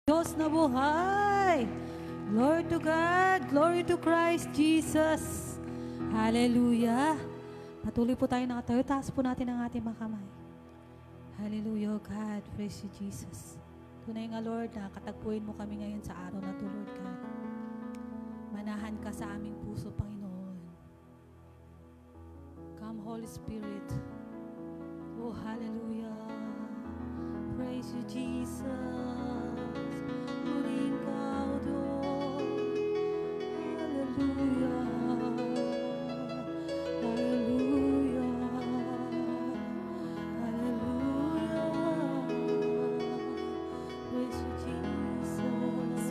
Diyos na buhay. Glory to God. Glory to Christ Jesus. Hallelujah. Patuloy po tayo nakatayo. Taas po natin ang ating mga kamay. Hallelujah, God. Praise you, Jesus. Tunay nga, Lord, na katagpuin mo kami ngayon sa araw na to, Lord God. Manahan ka sa aming puso, Panginoon. Come, Holy Spirit. Oh, hallelujah. Praise you, Jesus. Muling ka, O Diyos. Hallelujah. Hallelujah. Hallelujah. Praise you, Jesus.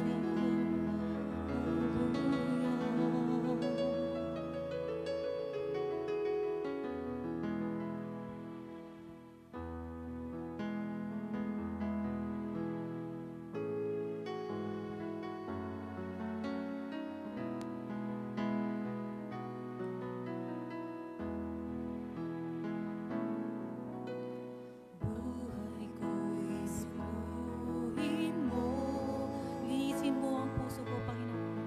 Buhay ko'y sinuhin mo. Linisin mo ang puso ko, Panginoon.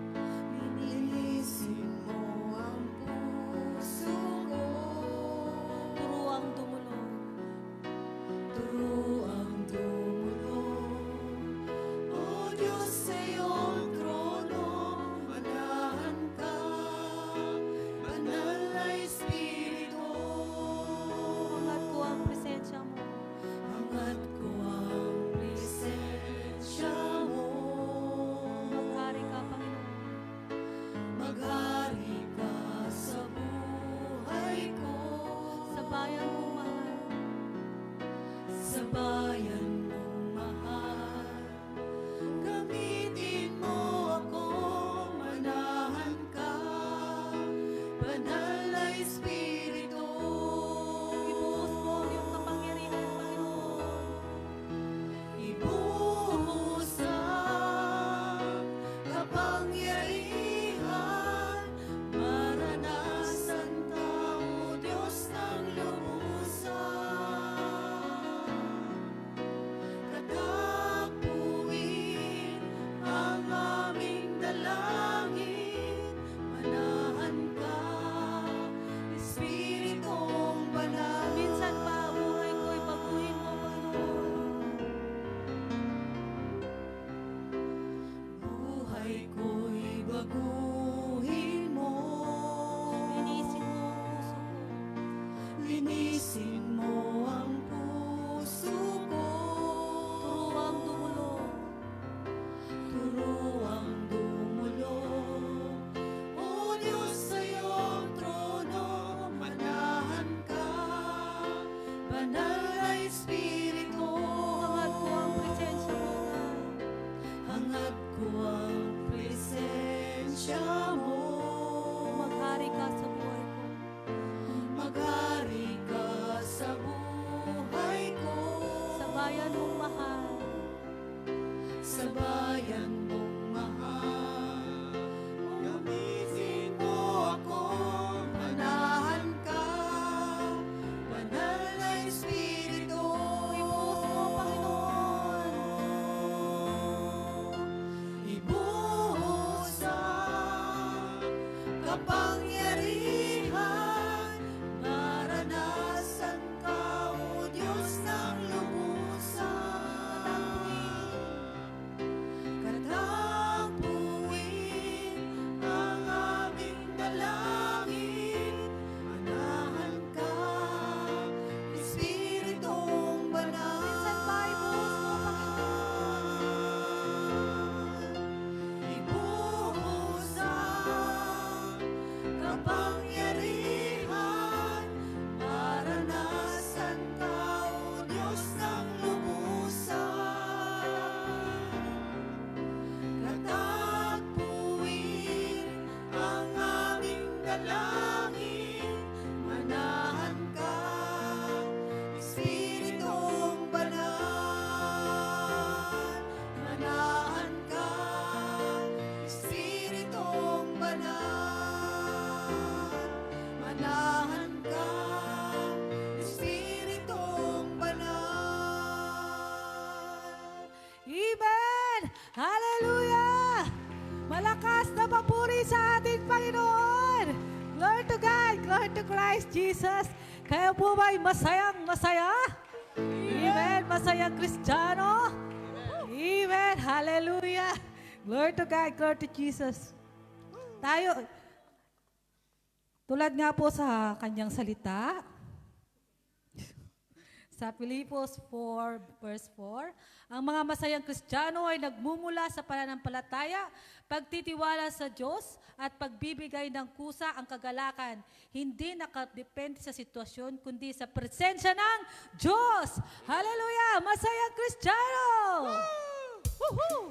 Linisin mo ang puso ko. Turuang dumulog. Turuang dumulog. O Diyos, sa iyong trono, manahan ka. Banal na Espiritu, Angat ko ang presensya mo. angat ko ang presensya mo. Maghari ka, Panginoon. Maghari ka sa buhay ko. Sa bayan mong mahal. Sa bayan mong mahal, gamitin mo ako, manahan ka, banal na Espiritu. Ibuhos mo ang iyong kapangyarihan, Panginoon. Ibuhos ang kapangyarihan, maranasan ka, O Diyos ng lubusan. Katapuin ang aming dalangin, manahan ka, Espiritong Banal. Minsan pa, buhay ko'y baguhin mo, Panginoon. Buhay ko'y baguhin mo. Linisin mo ang puso ko. Linisin mo ang puso ko. Turuang dumulog. Turuang dumulog. O Diyos, sa iyong trono, manahan ka. Banal na Espiritu, Angat ko ang presensya mo, God. angat ko ang presensya mo. Maghari ka sa buhay ko. Maghari ka sa buhay ko. Sa bayan mong mahal. Sa bayan mong mahal, gamitin mo ako, manahan ka, banal na Espiritu. Ibuhos mo, Panginoon. Ibuhos ang kapangyarihan, maranasan ka, O Diyos ng lubusan. Katapuin Hallelujah! Malakas na papuri sa ating Panginoon! Glory to God! Glory to Christ Jesus! Kayo po ba'y masayang masaya? Amen! Masayang Kristiyano? Amen! Hallelujah! Glory to God! Glory to Jesus! Tayo, tulad nga po sa kanyang salita, sa Filipos 4, verse 4, ang mga masayang Kristiyano ay nagmumula sa pananampalataya, pagtitiwala sa Diyos, at pagbibigay ng kusa ang kagalakan. Hindi nakadepende sa sitwasyon, kundi sa presensya ng Diyos. Hallelujah! Masayang Kristiyano! Woohoo!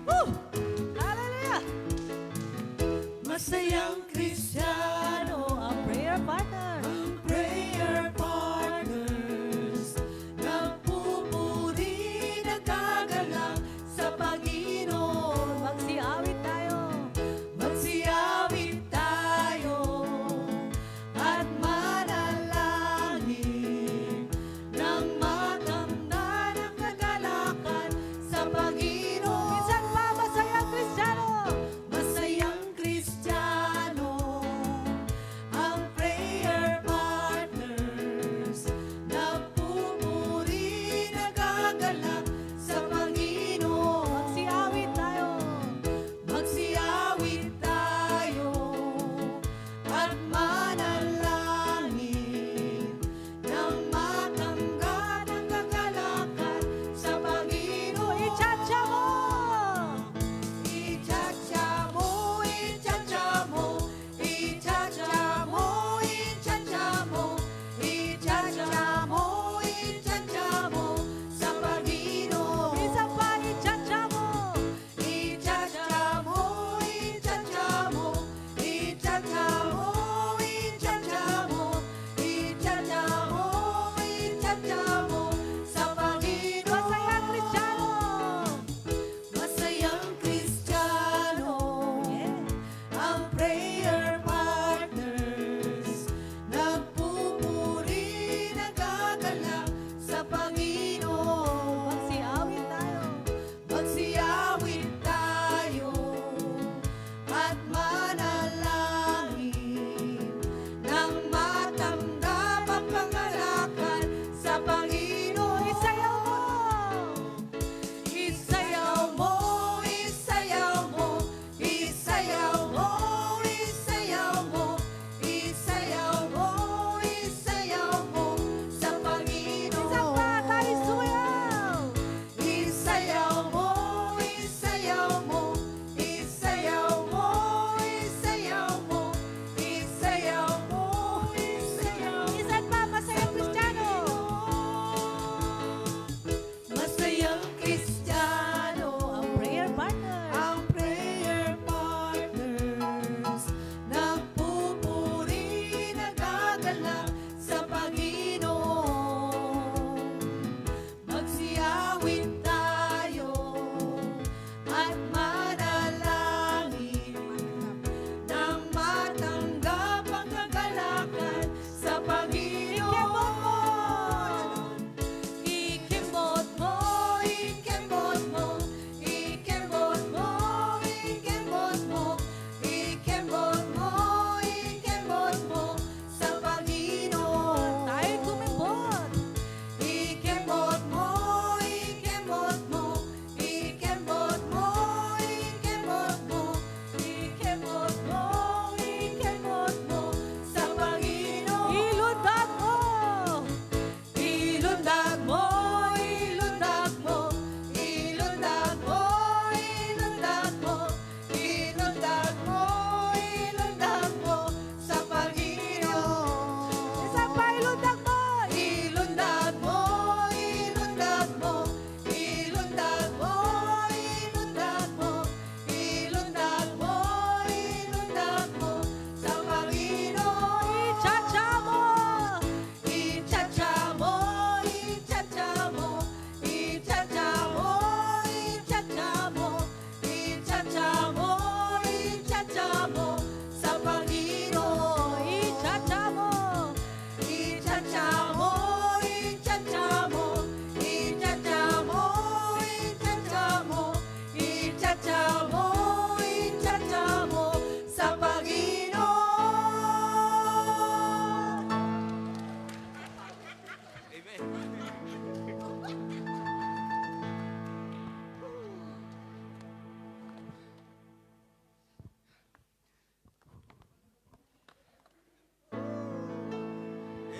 Woo! Hallelujah! Masayang Kristiyano, Ang prayer partner. prayer partners, nagpupuri, nagkagalang sa Panginoon. Magsiawit tayo. Magsiyawit tayo at manalangin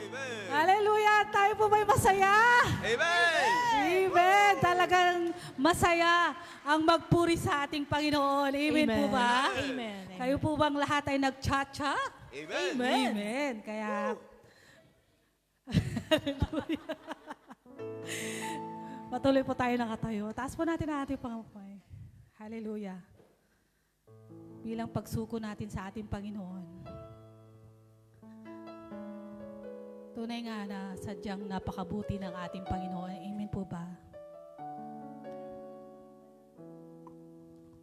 Amen. Hallelujah! Tayo po ba'y masaya? Amen. Amen! Talagang masaya ang magpuri sa ating Panginoon. Amen, po ba? Amen. Kayo po bang lahat ay nag-cha-cha? Amen. Amen. Kaya, patuloy po tayo nakatayo. Taas po natin ang ating Panginoon. Hallelujah. Bilang pagsuko natin sa ating Panginoon. Tunay nga na sadyang napakabuti ng ating Panginoon. Amen po ba?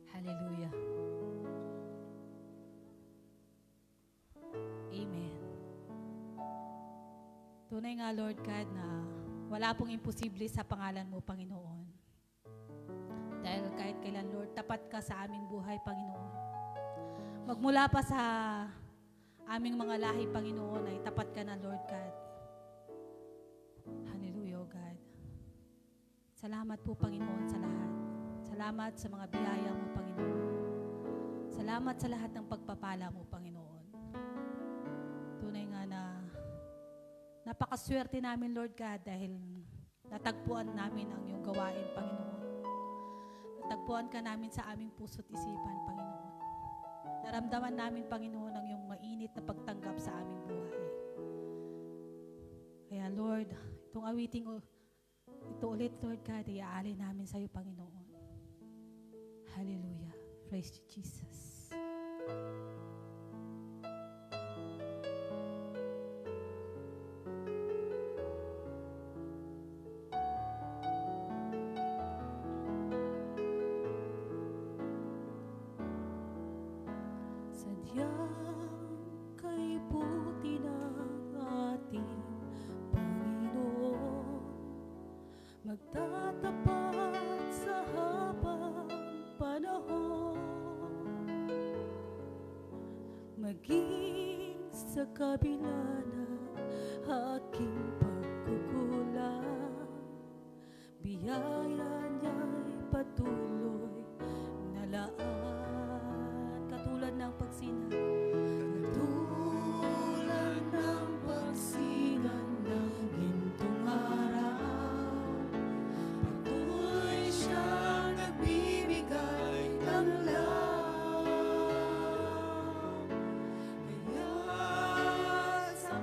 Hallelujah. Amen. Tunay nga, Lord God, na wala pong imposible sa pangalan mo, Panginoon. Dahil kahit kailan, Lord, tapat ka sa aming buhay, Panginoon. Magmula pa sa aming mga lahi, Panginoon, ay tapat ka na, Lord God. Hallelujah, oh God. Salamat po, Panginoon, sa lahat. Salamat sa mga biyaya mo, Panginoon. Salamat sa lahat ng pagpapala mo, Panginoon. Tunay nga na napakaswerte namin, Lord God, dahil natagpuan namin ang iyong gawain, Panginoon. Natagpuan ka namin sa aming puso't isipan, Panginoon. Naramdaman namin, Panginoon, ang iyong mainit na pagtanggap sa aming buhay. Kaya, Lord, itong awiting ito ulit, Lord God, iaalay namin sa iyo, Panginoon. Hallelujah. Praise you, Jesus. Sadyang kay buti ng ating Panginoon, magtatapat sa habang panahon, maging sa kabila ng aking pagkukulang, biyaya niya'y patuloy na laan. Katulad ng pagsinan, katulad ng pagsinan ng gintong araw, Patuloy siyang nagbibigay ng lang. Kaya sa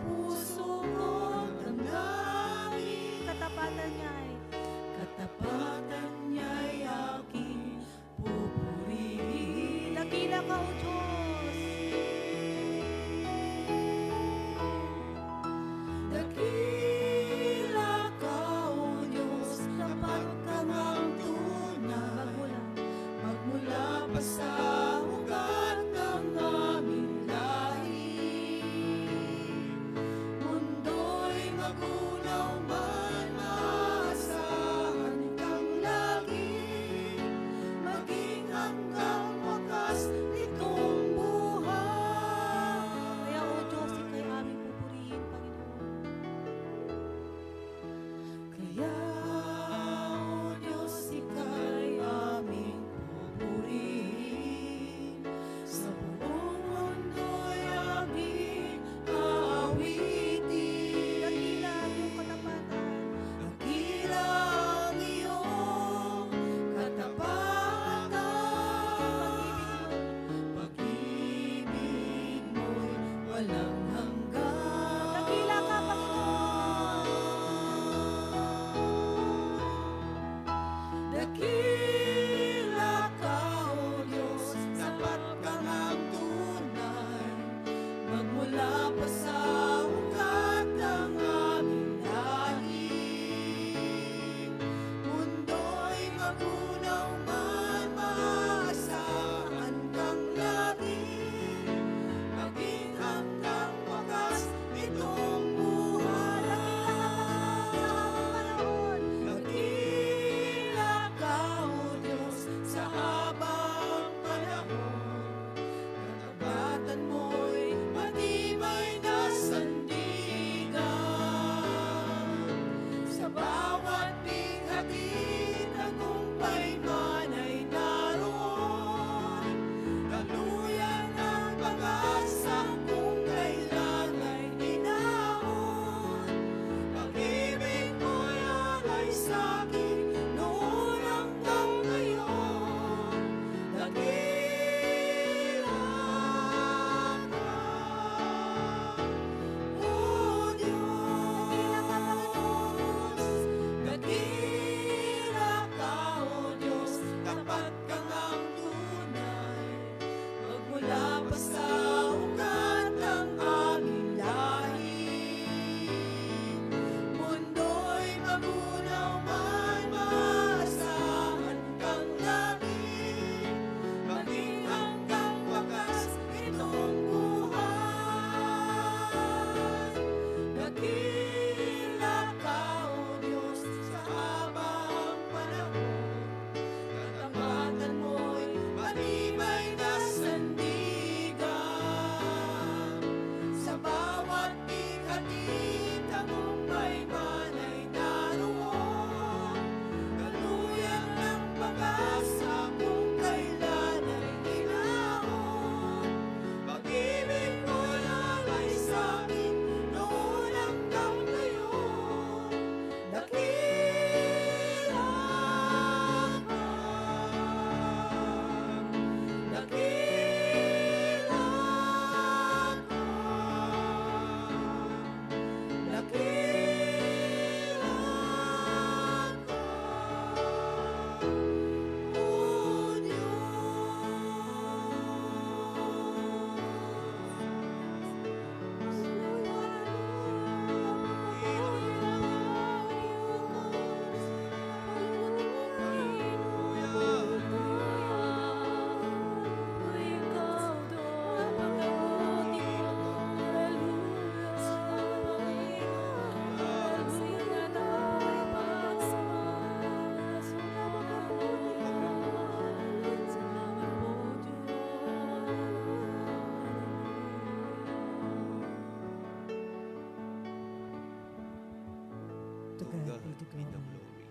God be the be the glory.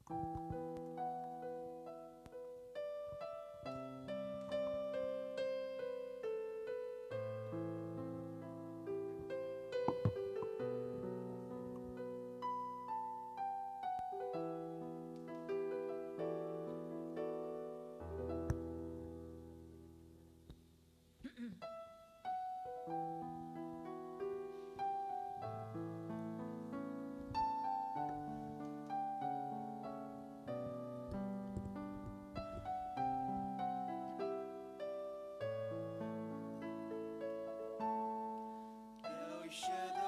glory. El Shaddai,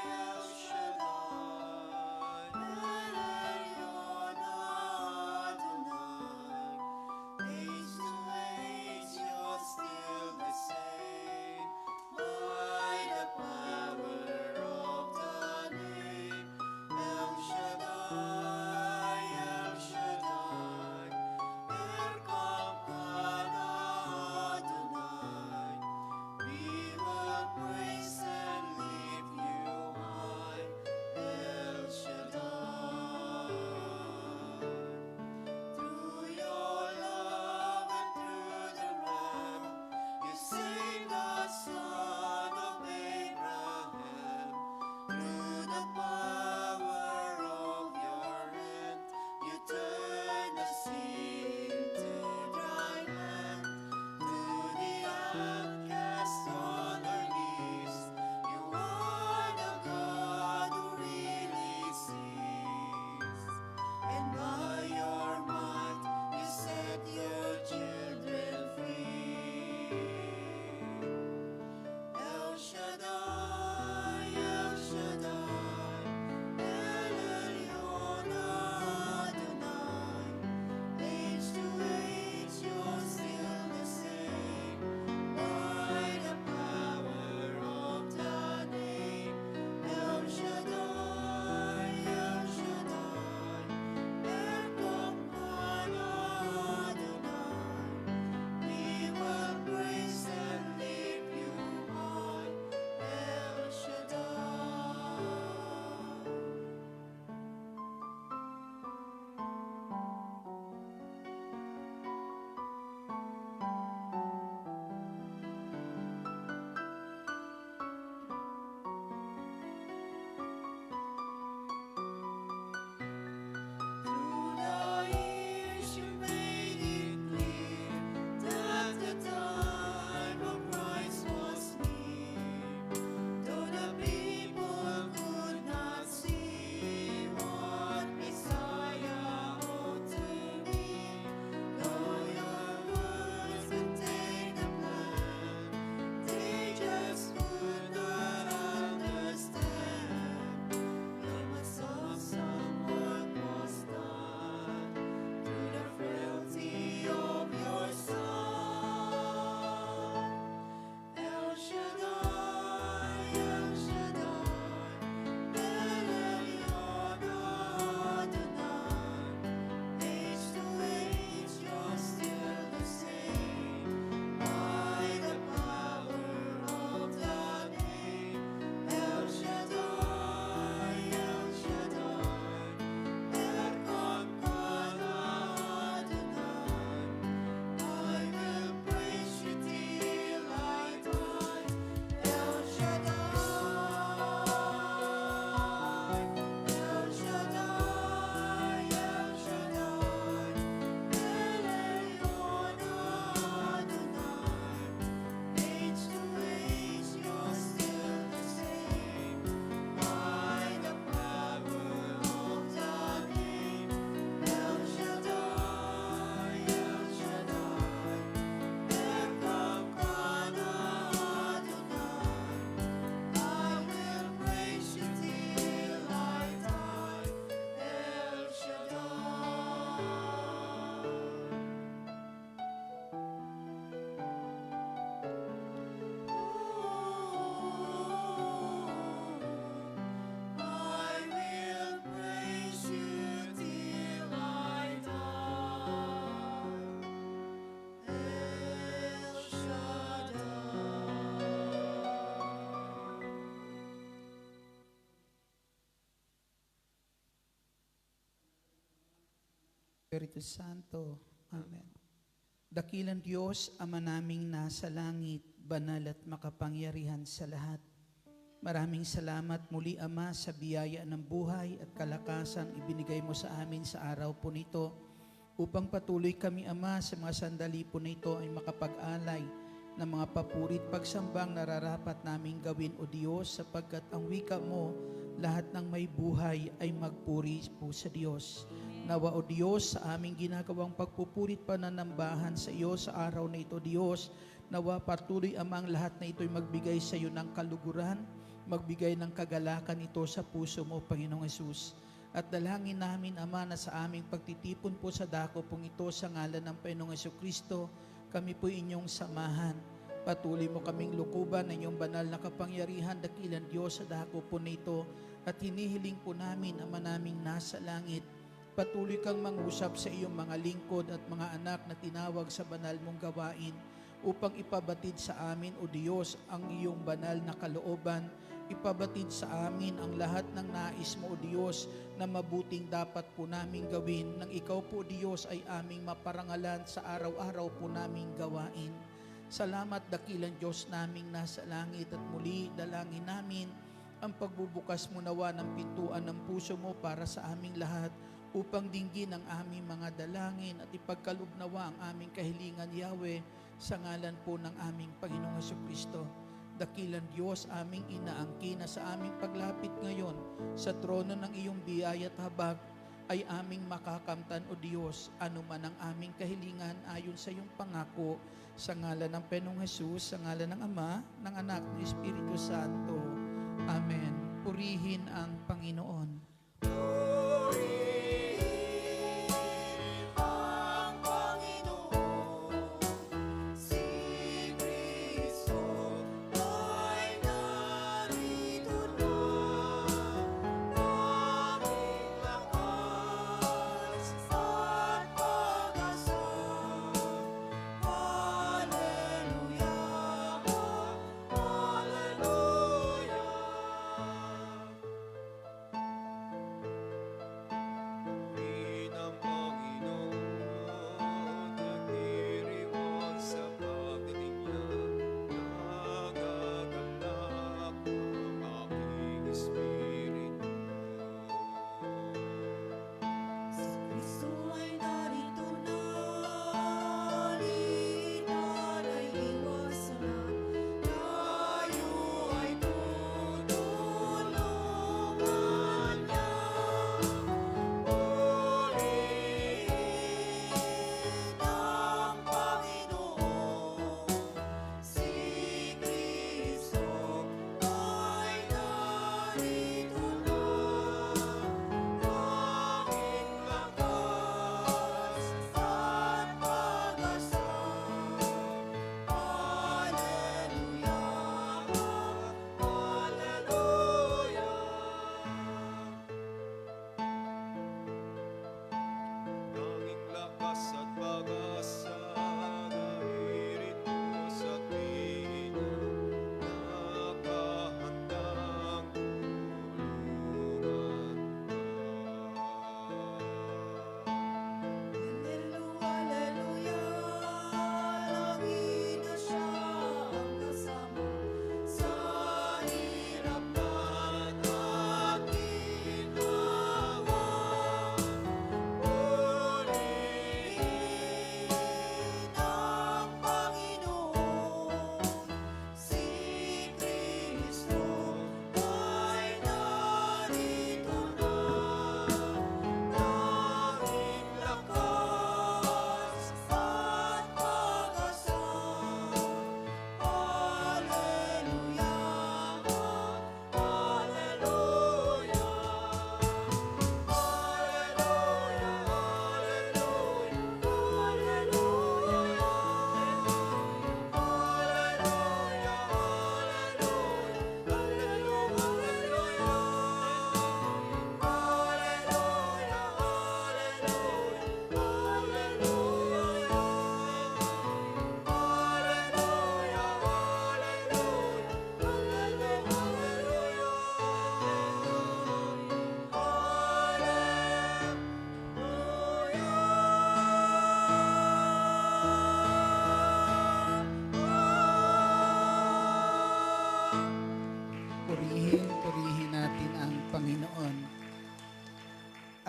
El Shaddai, El Elyon Adonai. Age to age, you're still the same. By the power of the name, El Shaddai, El Shaddai, Erkamkana Adonai. We will praise Espiritu Santo. Amen. Dakilang Diyos, Ama naming nasa langit, banal at makapangyarihan sa lahat. Maraming salamat muli, Ama, sa biyaya ng buhay at kalakasang ibinigay mo sa amin sa araw po nito, upang patuloy kami, Ama, sa mga sandali po nito ay makapag-alay ng mga papurit pagsambang nararapat naming gawin, O Diyos, sapagkat ang wika mo, lahat ng may buhay ay magpuri po sa Diyos. Nawa, O Diyos, sa aming ginagawang pagpupurit pananambahan sa iyo sa araw na ito, Diyos, nawa patuloy, Amang, lahat na ito'y magbigay sa iyo ng kaluguran, magbigay ng kagalakan ito sa puso mo, Panginoong Hesus. At dalangin namin, Ama, na sa aming pagtitipon po sa dako pong ito sa ngalan ng Panginoong Hesukristo, kami po inyong samahan. Patuloy mo kaming lukuban ng inyong banal na kapangyarihan, dakilang Diyos, sa dako po nito. At hinihiling po namin, Ama naming nasa langit, patuloy kang mangusap sa iyong mga lingkod at mga anak na tinawag sa banal mong gawain upang ipabatid sa amin, O Diyos, ang iyong banal na kalooban. Ipabatid sa amin ang lahat ng nais mo, O Diyos, na mabuting dapat po naming gawin nang ikaw po, Diyos, ay aming maparangalan sa araw-araw po naming gawain. Salamat, dakilang Diyos naming nasa langit, at muli dalangin namin ang pagbubukas mo nawa ng pintuan ng puso mo para sa aming lahat, upang dinggin ang aming mga dalangin at ipagkaloob nawa ang aming kahilingan, Yahweh, sa ngalan po ng aming Panginoong Hesukristo. Dakilang Diyos, aming inaangkin na sa aming paglapit ngayon sa trono ng iyong biyaya at habag ay aming makakamtan, O Diyos, anuman ang aming kahilingan ayon sa iyong pangako, sa ngalan ng Panginoong Hesus, sa ngalan ng Ama, ng Anak, ng Espiritu Santo. Amen. Purihin ang Panginoon. Ang Panginoon, si Kristo ay narito na, aming lakas at pag-asa. Hallelujah, Hallelujah.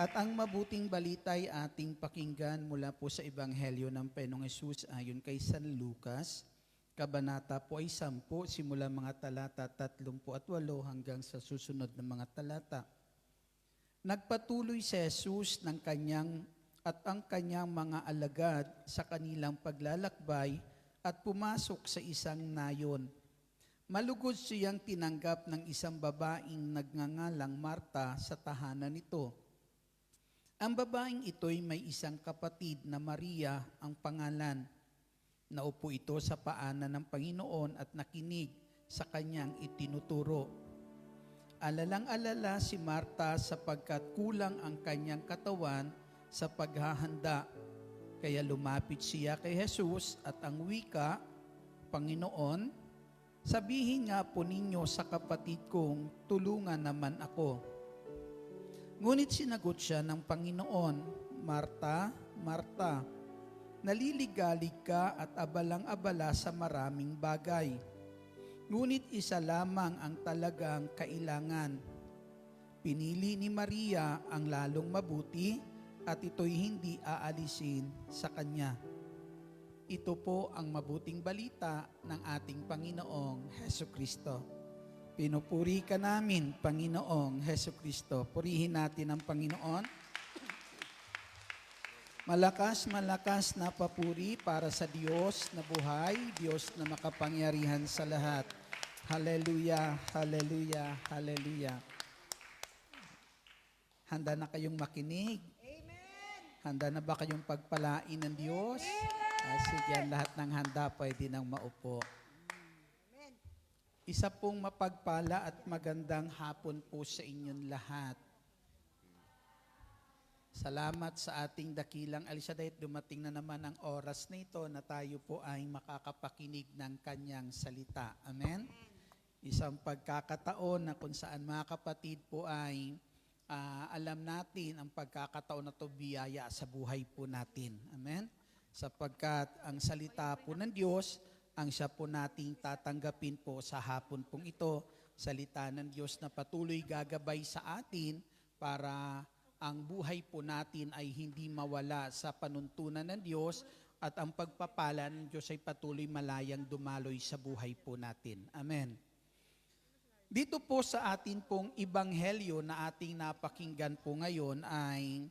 At ang mabuting balita ay ating pakinggan mula po sa Ebanghelyo ng Panginoong Hesus ayon kay San Lucas. Kabanata po ay 10, simula mga talata 38 hanggang sa susunod na mga talata. Nagpatuloy si Jesus ng ang kanyang mga alagad sa kanilang paglalakbay at pumasok sa isang nayon. Malugod siyang tinanggap ng isang babaeng nagngangalang Marta sa tahanan nito. Ang babaeng ito'y may isang kapatid na Maria ang pangalan. Naupo ito sa paanan ng Panginoon at nakinig sa kanyang itinuturo. Alalang-alala si Marta sapagkat kulang ang kanyang katawan sa paghahanda. Kaya lumapit siya kay Jesus at ang wika, Panginoon, sabihin nga po ninyo sa kapatid kong, tulungan naman ako. Ngunit sinagot siya ng Panginoon, Marta, Marta, naliligalig ka at abalang-abala sa maraming bagay. Ngunit isa lamang ang talagang kailangan. Pinili ni Maria ang lalong mabuti at ito'y hindi aalisin sa kanya. Ito po ang mabuting balita ng ating Panginoong Hesukristo. Pinupuri ka namin, Panginoong Hesukristo. Purihin natin ang Panginoon. Malakas na papuri para sa Diyos na buhay, Diyos na makapangyarihan sa lahat. Hallelujah, hallelujah, hallelujah. Handa na kayong makinig? Amen. Handa na ba kayong pagpalain ng Diyos? Sige, lahat ng handa pwede nang maupo. Isa pong mapagpala at magandang hapon po sa inyong lahat. Salamat sa ating dakilang Alisaday. Dumating na naman ang oras na ito na tayo po ay makakapakinig ng kanyang salita. Amen? Isang pagkakataon na kung saan mga kapatid po ay alam natin ang pagkakataon na ito biyaya sa buhay po natin. Amen? Sapagkat ang salita po ng Diyos ang siya po nating tatanggapin po sa hapon pong ito, salita ng Diyos na patuloy gagabay sa atin para ang buhay po natin ay hindi mawala sa panuntunan ng Diyos at ang pagpapala ng Diyos ay patuloy malayang dumaloy sa buhay po natin. Amen. Dito po sa atin pong Ebanghelyo na ating napakinggan po ngayon ay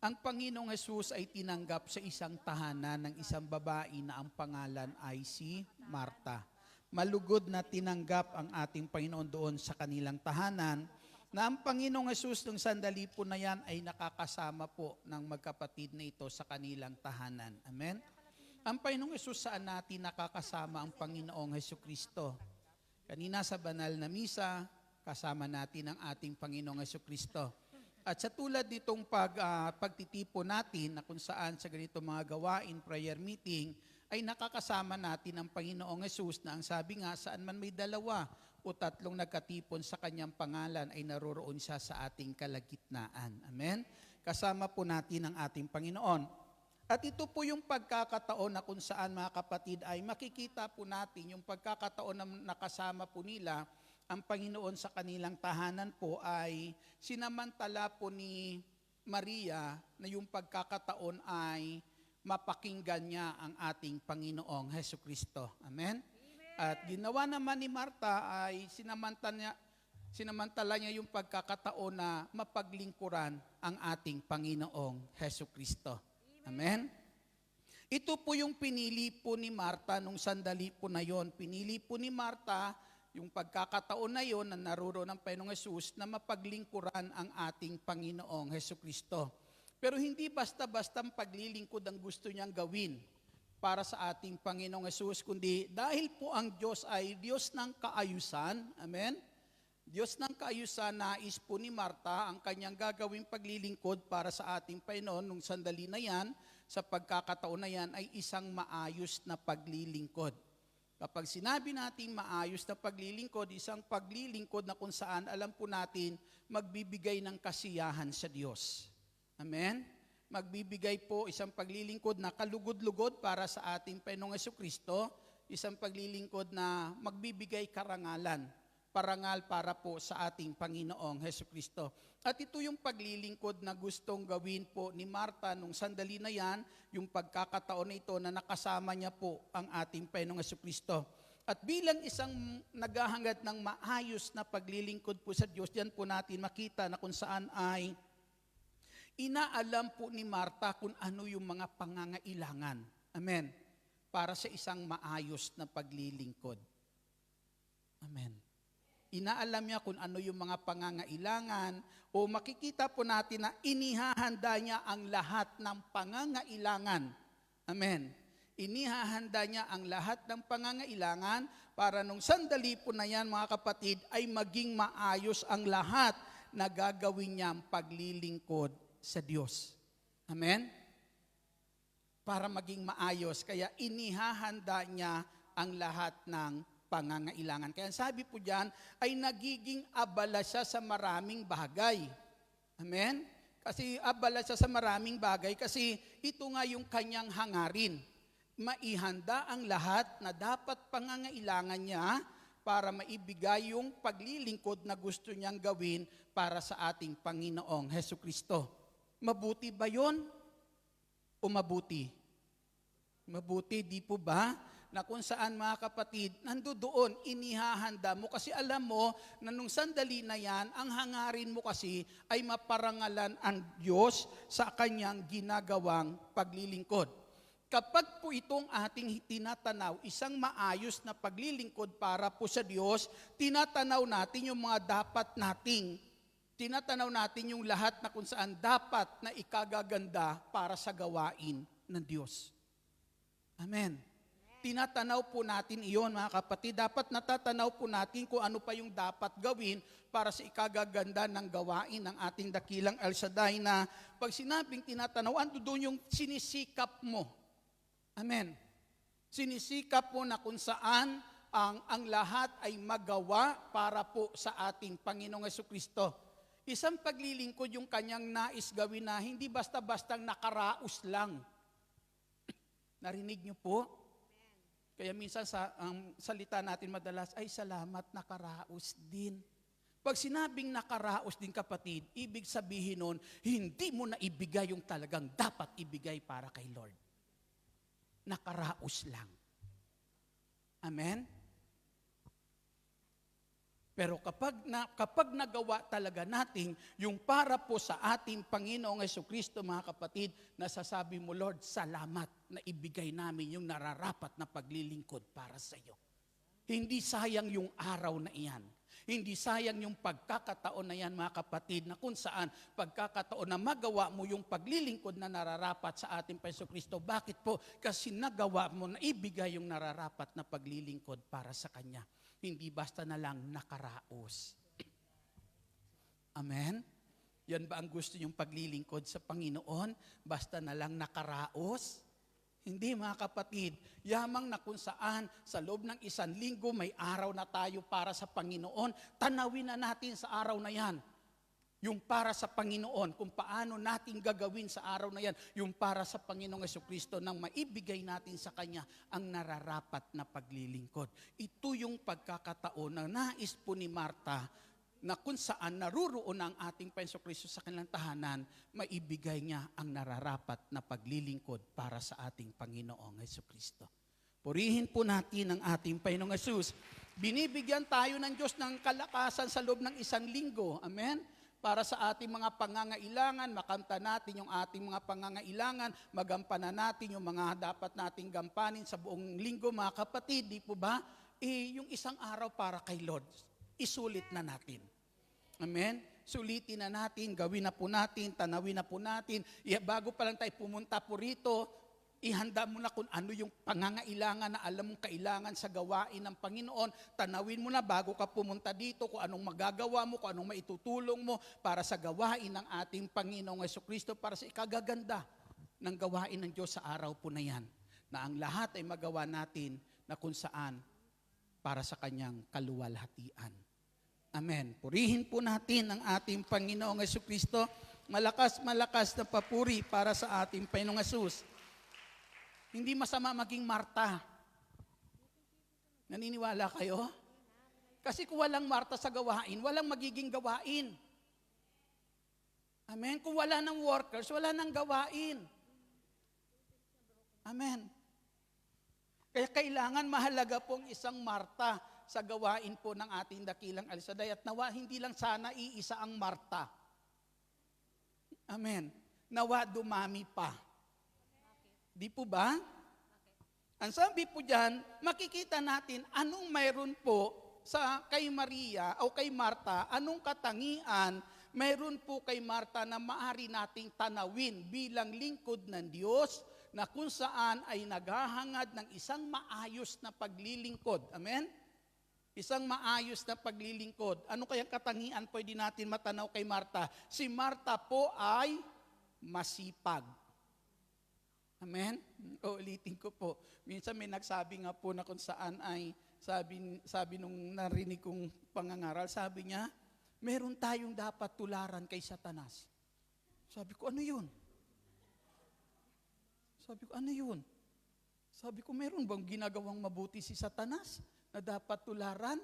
ang Panginoong Hesus ay tinanggap sa isang tahanan ng isang babae na ang pangalan ay si Marta. Malugod na tinanggap ang ating Panginoon doon sa kanilang tahanan na ang Panginoong Hesus nung sandali po na yan ay nakakasama po ng magkapatid na ito sa kanilang tahanan. Amen? Ang Panginoong Hesus saan natin nakakasama ang Panginoong Hesukristo? Kanina sa banal na misa, kasama natin ang ating Panginoong Hesukristo. At sa tulad nitong pagtitipon natin na kung saan sa ganito mga gawain, prayer meeting, ay nakakasama natin ang Panginoong Hesus na ang sabi nga saan man may 2 o 3 nagkatipon sa kanyang pangalan ay naroroon siya sa ating kalagitnaan. Amen? Kasama po natin ang ating Panginoon. At ito po yung pagkakataon na kung saan mga kapatid ay makikita po natin yung pagkakataon na nakasama po nila ang Panginoon sa kanilang tahanan po ay sinamantala po ni Maria na yung pagkakataon ay mapakinggan niya ang ating Panginoong Hesukristo. Amen? At ginawa naman ni Marta ay sinamantala niya yung pagkakataon na mapaglingkuran ang ating Panginoong Hesukristo. Amen? Ito po yung pinili po ni Marta nung sandali po na yon. Pinili po ni Marta yung pagkakataon na yon na naroon ng Panginoong Hesus na mapaglingkuran ang ating Panginoong Hesukristo. Pero hindi basta-basta paglilingkod ang gusto niyang gawin para sa ating Panginoong Hesus, kundi dahil po ang Diyos ay Diyos ng kaayusan, amen? Diyos ng kaayusan, nais po ni Marta ang kanyang gagawing paglilingkod para sa ating Panginoon nung sandali na yan, sa pagkakataon na yan ay isang maayos na paglilingkod. Kapag sinabi natin maayos na paglilingkod, isang paglilingkod na kung saan alam po natin magbibigay ng kasiyahan sa Diyos. Amen? Magbibigay po isang paglilingkod na kalugod-lugod para sa ating Panginoong Hesukristo, isang paglilingkod na magbibigay karangalan parangal para po sa ating Panginoong Hesukristo. At ito yung paglilingkod na gustong gawin po ni Marta nung sandali na yan, yung pagkakataon na ito na nakasama niya po ang ating Panginoong Hesukristo. At bilang isang naghahangad ng maayos na paglilingkod po sa Diyos, diyan po natin makita na kung saan ay inaalam po ni Marta kung ano yung mga pangangailangan. Amen. Para sa isang maayos na paglilingkod. Amen. Inaalam niya kung ano yung mga pangangailangan o makikita po natin na inihahanda niya ang lahat ng pangangailangan. Amen. Inihahanda niya ang lahat ng pangangailangan para nung sandali po na yan mga kapatid ay maging maayos ang lahat na gagawin niyang paglilingkod sa Diyos. Amen? Para maging maayos. Kaya inihahanda niya ang lahat ng pangangailangan. Kaya sabi po diyan ay nagiging abala siya sa maraming bagay. Amen? Kasi abala siya sa maraming bagay kasi ito nga yung kanyang hangarin. Maihanda ang lahat na dapat pangangailangan niya para maibigay yung paglilingkod na gusto niyang gawin para sa ating Panginoong Hesukristo. Mabuti ba yon? O mabuti? Mabuti, di po ba? Na kung saan mga kapatid, nandoon, inihahanda mo. Kasi alam mo na nung sandali na yan, ang hangarin mo kasi ay maparangalan ang Diyos sa kanyang ginagawang paglilingkod. Kapag po itong ating tinatanaw, isang maayos na paglilingkod para po sa Diyos, tinatanaw natin yung mga dapat nating, tinatanaw natin yung lahat na kung saan dapat na ikagaganda para sa gawain ng Diyos. Amen. Tinatanaw po natin iyon mga kapatid. Dapat natatanaw po natin kung ano pa yung dapat gawin para sa ikagaganda ng gawain ng ating dakilang El Shaddai na pag sinabing tinatanaw, ando doon yung sinisikap mo. Amen. Sinisikap mo na kung saan ang lahat ay magawa para po sa ating Panginoong Hesukristo. Isang paglilingkod yung kanyang nais gawin na hindi basta-bastang nakaraos lang. Narinig niyo po? Kaya minsan ang salita natin madalas ay salamat nakaraos din. Pag sinabing nakaraos din kapatid, ibig sabihin nun, hindi mo na ibigay yung talagang dapat ibigay para kay Lord. Nakaraos lang. Amen? Pero kapag nagawa talaga natin yung para po sa ating Panginoong Hesukristo, mga kapatid, nasasabi mo, Lord, salamat na ibigay namin yung nararapat na paglilingkod para sa iyo. Hindi sayang yung araw na iyan. Hindi sayang yung pagkakataon na yan, mga kapatid, na kung saan pagkakataon na magawa mo yung paglilingkod na nararapat sa ating Hesukristo. Bakit po? Kasi nagawa mo na ibigay yung nararapat na paglilingkod para sa Kanya. Hindi basta na lang nakaraos. Amen? Yan ba ang gusto niyong paglilingkod sa Panginoon? Basta na lang nakaraos? Hindi mga kapatid, yamang na kung saan sa loob ng 1 linggo may araw na tayo para sa Panginoon, tanawin na natin sa araw na yan. Yung para sa Panginoon, kung paano natin gagawin sa araw na yan, yung para sa Panginoong Hesukristo nang maibigay natin sa Kanya ang nararapat na paglilingkod. Ito yung pagkakataon na nais po ni Marta na kung saan naruroon ang ating Hesukristo sa kanilang tahanan, maibigay niya ang nararapat na paglilingkod para sa ating Panginoong Hesukristo. Purihin po natin ang ating Panginoong Hesus. Binibigyan tayo ng Diyos ng kalakasan sa loob ng 1 linggo. Amen? Para sa ating mga pangangailangan, makamta natin yung ating mga pangangailangan, magampanan natin yung mga dapat nating gampanin sa buong linggo, mga kapatid, di po ba? Yung isang araw para kay Lord, isulit na natin. Amen? Sulitin na natin, gawin na po natin, tanawin na po natin. Bago pa lang tayo pumunta po rito, ihanda mo na kung ano yung pangangailangan na alam mong kailangan sa gawain ng Panginoon. Tanawin mo na bago ka pumunta dito kung anong magagawa mo, kung anong maitutulong mo para sa gawain ng ating Panginoong Hesukristo, para sa ikagaganda ng gawain ng Diyos sa araw po na yan. Na ang lahat ay magawa natin na kung saan para sa Kanyang kaluwalhatian. Amen. Purihin po natin ang ating Panginoong Hesukristo. Malakas na papuri para sa ating Panginoong Hesus. Hindi masama maging Marta. Naniniwala kayo? Kasi kung walang Marta sa gawain, walang magiging gawain. Amen? Kung wala ng workers, wala ng gawain. Amen. Kaya kailangan mahalaga pong isang Marta sa gawain po ng ating dakilang Alisaday. At nawa, hindi lang sana iisa ang Marta. Amen. Nawa, dumami pa. Di po ba? Ang sabi po dyan, makikita natin anong mayroon po sa kay Maria o kay Marta, anong katangian mayroon po kay Marta na maari nating tanawin bilang lingkod ng Diyos na kung saan ay naghahangad ng isang maayos na paglilingkod. Amen? Isang maayos na paglilingkod. Ano kayang katangian pwede natin matanaw kay Marta? Si Marta po ay masipag. Amen? O, ulitin ko po. Minsan may nagsabi nga po na kung saan ay, sabi nung narinig kong pangangaral, sabi niya, meron tayong dapat tularan kay Satanas. Sabi ko, ano yun? Sabi ko, meron bang ginagawang mabuti si Satanas na dapat tularan?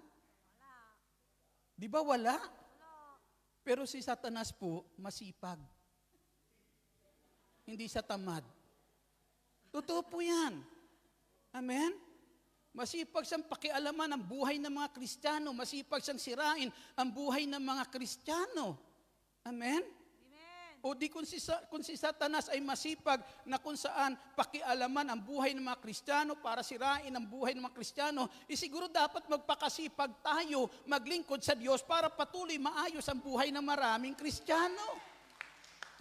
Di ba wala? Pero si Satanas po, masipag. Hindi siya tamad. Totoo po yan. Amen? Masipag siyang pakialaman ang buhay ng mga Kristiyano. Masipag siyang sirain ang buhay ng mga Kristiyano. Amen? O di kung si Satanas ay masipag na kung saan pakialaman ang buhay ng mga Kristiyano para sirain ang buhay ng mga Kristiyano, siguro dapat magpakasipag tayo, maglingkod sa Diyos para patuloy maayos ang buhay ng maraming Kristiyano.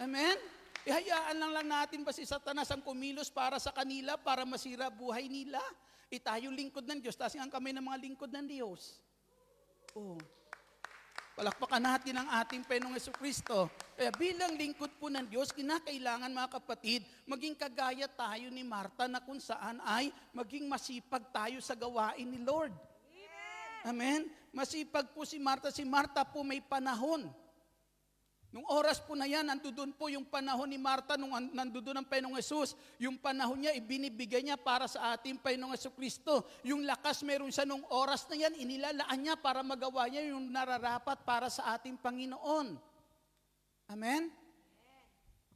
Amen? Ihayaan lang natin ba si Satanas ang kumilos para sa kanila, para masira buhay nila? Tayo lingkod ng Diyos, taas ang kamay ng mga lingkod ng Diyos. Oh. Palakpakan natin ang ating Panginoong Jesucristo. Kaya bilang lingkod po ng Diyos, kinakailangan mga kapatid, maging kagaya tayo ni Marta na kung saan ay maging masipag tayo sa gawain ni Lord. Amen? Masipag po si Marta. Si Marta po may panahon. Nung oras po na yan, nandoon po yung panahon ni Marta, nung nandoon ang Panginoong Hesus, yung panahon niya, ibinibigay niya para sa ating Panginoong Jesucristo. Yung lakas meron siya nung oras na yan, inilalaan niya para magawa niya yung nararapat para sa ating Panginoon. Amen?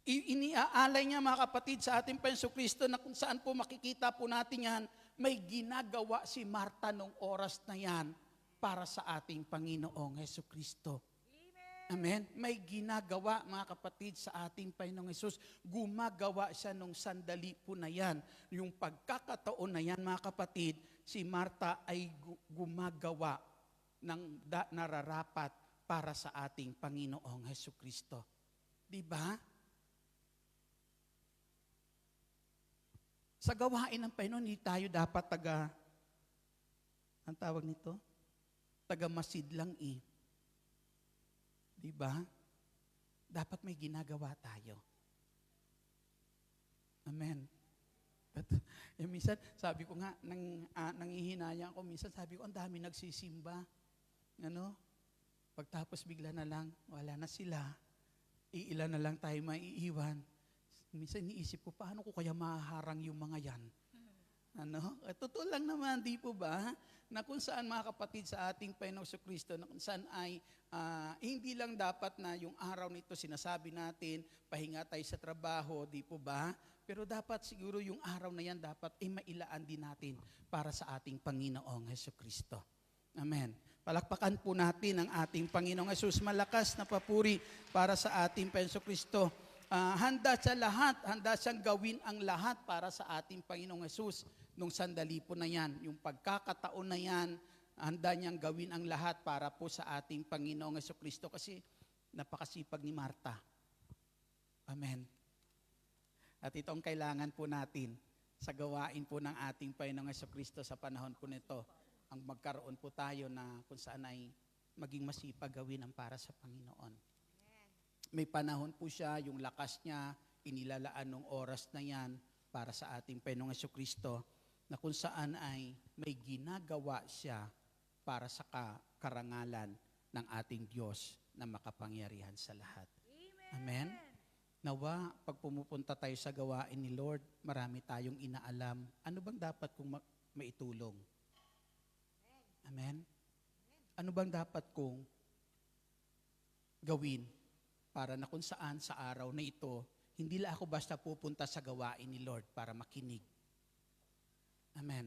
Iniaalay niya mga kapatid sa ating Panginoong Jesucristo na kung saan po makikita po natin yan, may ginagawa si Marta nung oras na yan para sa ating Panginoong Jesucristo. Amen? May ginagawa, mga kapatid, sa ating Panginoong Hesus. Gumagawa siya nung sandali po na yan. Yung pagkakataon na yan, mga kapatid, si Marta ay gumagawa ng nararapat para sa ating Panginoong Hesukristo. Di ba? Sa gawain ng Panginoon, hindi tayo dapat ang tawag nito? Taga-masid lang Diba? Dapat may ginagawa tayo. Amen. But, minsan, sabi ko nga, nangihinayang ako, minsan sabi ko, ang dami nagsisimba. Pagtapos bigla na lang, wala na sila. Iilan na lang tayo maiiwan. Minsan iniisip ko, paano ko kaya maharang yung mga yan? Totoo lang naman, di po ba? Na kung saan mga kapatid sa ating Panginoong Jesucristo, na kung saan ay hindi lang dapat na yung araw nito sinasabi natin, pahinga tayo sa trabaho, di po ba? Pero dapat siguro yung araw na yan dapat ay mailaan din natin para sa ating Panginoong Jesucristo. Amen. Palakpakan po natin ang ating Panginoong Jesus. Malakas na papuri para sa ating Panginoong Jesucristo. Handa siya lahat, handa siyang gawin ang lahat para sa ating Panginoong Jesus. Nung sandali po na yan, yung pagkakataon na yan, handa niyang gawin ang lahat para po sa ating Panginoong Jesucristo kasi napakasipag ni Marta. Amen. At ito ang kailangan po natin sa gawain po ng ating Panginoong Jesucristo sa panahon po nito. Ang magkaroon po tayo na kung saan ay maging masipag gawin ang para sa Panginoon. May panahon po siya, yung lakas niya, inilalaan ng oras na yan para sa ating Panginoong Jesucristo na kung saan ay may ginagawa siya para sa karangalan ng ating Diyos na makapangyarihan sa lahat. Amen? Nawa, pag pumupunta tayo sa gawain ni Lord, marami tayong inaalam. Ano bang dapat kong maitulong? Amen? Ano bang dapat kong gawin para na kung saan sa araw na ito, hindi lang ako basta pupunta sa gawain ni Lord para makinig. Amen.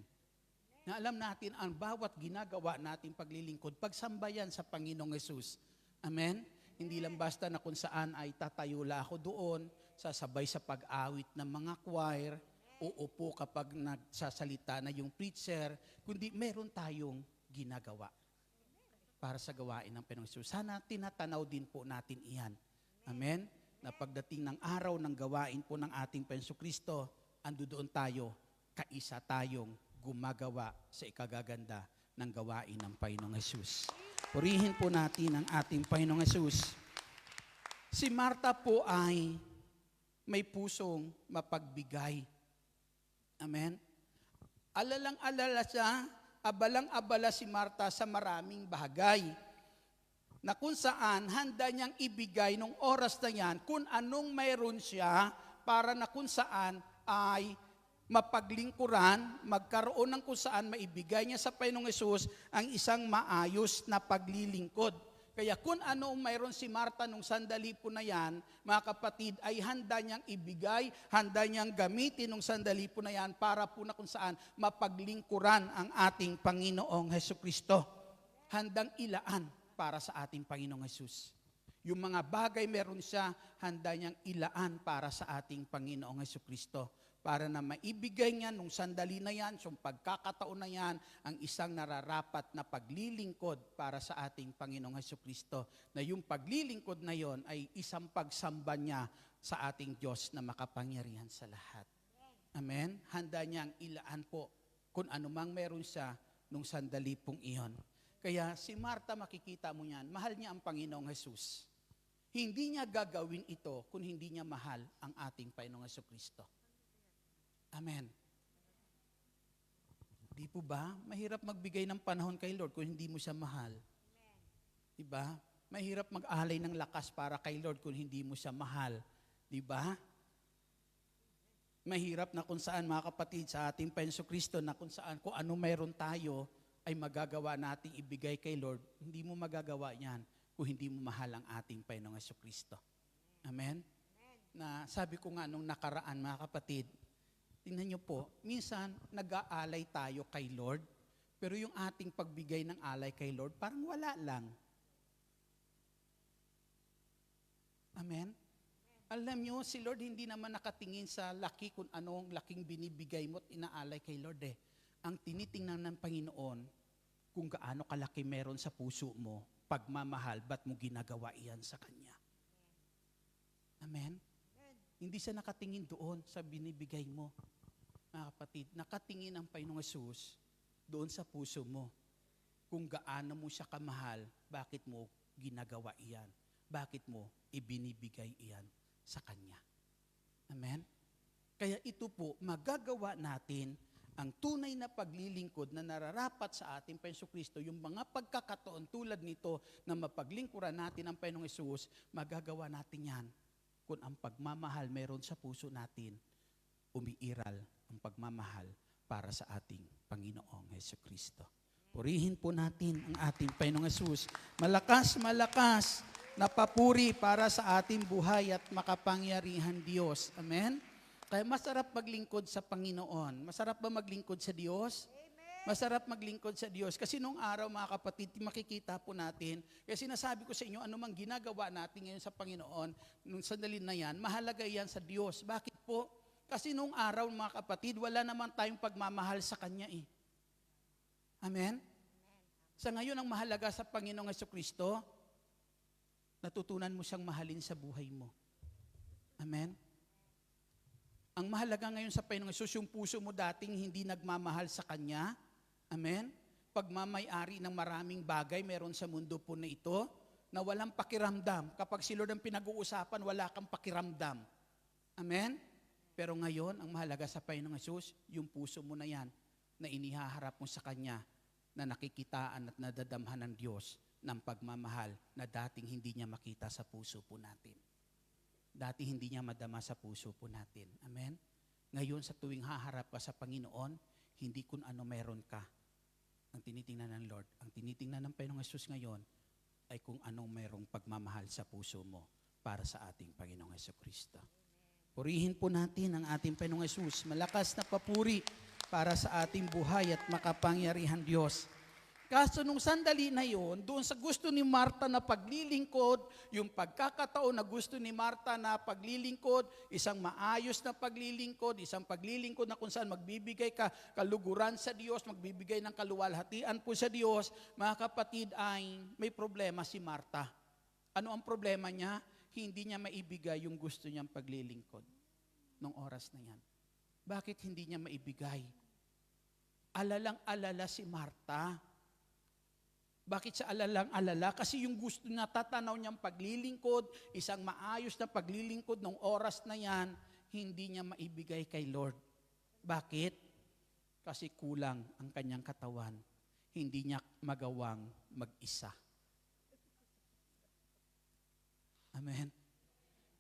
Na alam natin ang bawat ginagawa nating paglilingkod, pagsambayan sa Panginoong Yesus. Amen? Hindi lang basta na kung saan ay tatayula ako doon, sasabay sa pag-awit ng mga choir, uupo kapag nagsasalita na yung preacher, kundi meron tayong ginagawa para sa gawain ng Panginoong Yesus. Sana tinatanaw din po natin iyan. Amen? Na pagdating ng araw ng gawain po ng ating Panginoong Kristo, ando doon tayo, kaisa tayong gumagawa sa ikagaganda ng gawain ng Panginoong Yesus. Purihin po natin ang ating Panginoong Yesus. Si Marta po ay may pusong mapagbigay. Amen? Alalang-alala siya, abalang-abala si Marta sa maraming bagay na kung saan handa niyang ibigay nung oras na yan kung anong mayroon siya para na kung saan ay mapaglingkuran, magkaroon ng kung saan maibigay niya sa Panginoong Yesus ang isang maayos na paglilingkod. Kaya kung ano mayroon si Marta nung sandali po na yan, mga kapatid, ay handa niyang ibigay, handa niyang gamitin nung sandali po na yan para po na kung saan mapaglingkuran ang ating Panginoong Hesukristo. Handang ilaan para sa ating Panginoong Yesus. Yung mga bagay meron siya, handa niyang ilaan para sa ating Panginoong Hesukristo. Para na maibigay niya nung sandali na yan, yung pagkakataon na yan, ang isang nararapat na paglilingkod para sa ating Panginoong Hesukristo. Na yung paglilingkod na yon ay isang pagsamba niya sa ating Diyos na makapangyarihan sa lahat. Amen? Handa niyang ilaan po kung anumang meron siya nung sandali pong iyon. Kaya si Marta, makikita mo yan, mahal niya ang Panginoong Hesus. Hindi niya gagawin ito kung hindi niya mahal ang ating Panginoong Hesukristo. Amen. Di po ba? Mahirap magbigay ng panahon kay Lord kung hindi mo siya mahal. Di ba? Mahirap mag-alay ng lakas para kay Lord kung hindi mo siya mahal. Di ba? Mahirap na kung saan, mga kapatid, sa ating Panginoong Kristo, na kung saan, kung ano mayroon tayo, ay magagawa nating ibigay kay Lord. Hindi mo magagawa yan kung hindi mo mahal ang ating Panginoong Kristo. Amen? Na sabi ko nga nung nakaraan, mga kapatid, tingnan niyo po, minsan nag-aalay tayo kay Lord, pero yung ating pagbigay ng alay kay Lord, parang wala lang. Amen? Alam niyo, si Lord hindi naman nakatingin sa laki kung anong laking binibigay mo at inaalay kay Lord eh. Ang tinitingnan ng Panginoon, kung gaano kalaki meron sa puso mo, pagmamahal, ba't mo ginagawa iyan sa Kanya? Amen? Hindi siya nakatingin doon sa binibigay mo. Mga kapatid, nakatingin ang Panginoong Hesus doon sa puso mo. Kung gaano mo siya kamahal, bakit mo ginagawa iyan? Bakit mo ibinibigay iyan sa Kanya? Amen? Kaya ito po, magagawa natin ang tunay na paglilingkod na nararapat sa ating Panginoong Kristo, yung mga pagkakataon tulad nito na mapaglingkuran natin ang Panginoong Hesus, magagawa natin yan kung ang pagmamahal meron sa puso natin, umiiral ang pagmamahal para sa ating Panginoong Hesukristo. Purihin po natin ang ating Panginoong Hesus. Malakas, malakas na papuri para sa ating buhay at makapangyarihan Diyos. Amen? Kaya masarap maglingkod sa Panginoon. Masarap ba maglingkod sa Diyos? Masarap maglingkod sa Diyos. Kasi nung araw, mga kapatid, makikita po natin, kasi sinasabi ko sa inyo, anumang ginagawa natin ngayon sa Panginoon, nung sandali na yan, mahalaga yan sa Diyos. Bakit po? Kasi nung araw, mga kapatid, wala naman tayong pagmamahal sa Kanya eh. Amen? Sa ngayon, ang mahalaga sa Panginoong Hesukristo, natutunan mo siyang mahalin sa buhay mo. Amen? Ang mahalaga ngayon sa Panginoong Hesus, yung puso mo dating hindi nagmamahal sa Kanya. Amen? Pagmamay-ari ng maraming bagay meron sa mundo po na ito, na walang pakiramdam. Kapag si Lord ang pinag-uusapan, wala kang pakiramdam. Amen? Pero ngayon, ang mahalaga sa Panginoong Hesus, yung puso mo na yan, na inihaharap mo sa Kanya, na nakikitaan at nadadamhan ng Diyos ng pagmamahal na dating hindi niya makita sa puso po natin. Dati hindi niya madama sa puso po natin. Amen? Ngayon sa tuwing haharap ka sa Panginoon, hindi kung ano meron ka, ang tinitingnan ng Lord, ang tinitingnan ng Panginoong Hesus ngayon, ay kung anong mayroong pagmamahal sa puso mo para sa ating Panginoong Hesukristo. Purihin po natin ang ating Panginoong Hesus. Malakas na papuri para sa ating buhay at makapangyarihan Diyos. Kaso nung sandali na yon, doon sa gusto ni Marta na paglilingkod, yung pagkakataon na gusto ni Marta na paglilingkod, isang maayos na paglilingkod, isang paglilingkod na kung saan magbibigay ka kaluguran sa Diyos, magbibigay ng kaluwalhatian po sa Diyos, mga kapatid, ay may problema si Marta. Ano ang problema niya? Hindi niya maibigay yung gusto niyang paglilingkod nung oras na yan. Bakit hindi niya maibigay? Alalang-alala si Marta. Bakit siya alalang-alala? Kasi yung gusto na tatanaw niyang paglilingkod, isang maayos na paglilingkod ng oras na yan, hindi niya maibigay kay Lord. Bakit? Kasi kulang ang kanyang katawan. Hindi niya magawang mag-isa. Amen?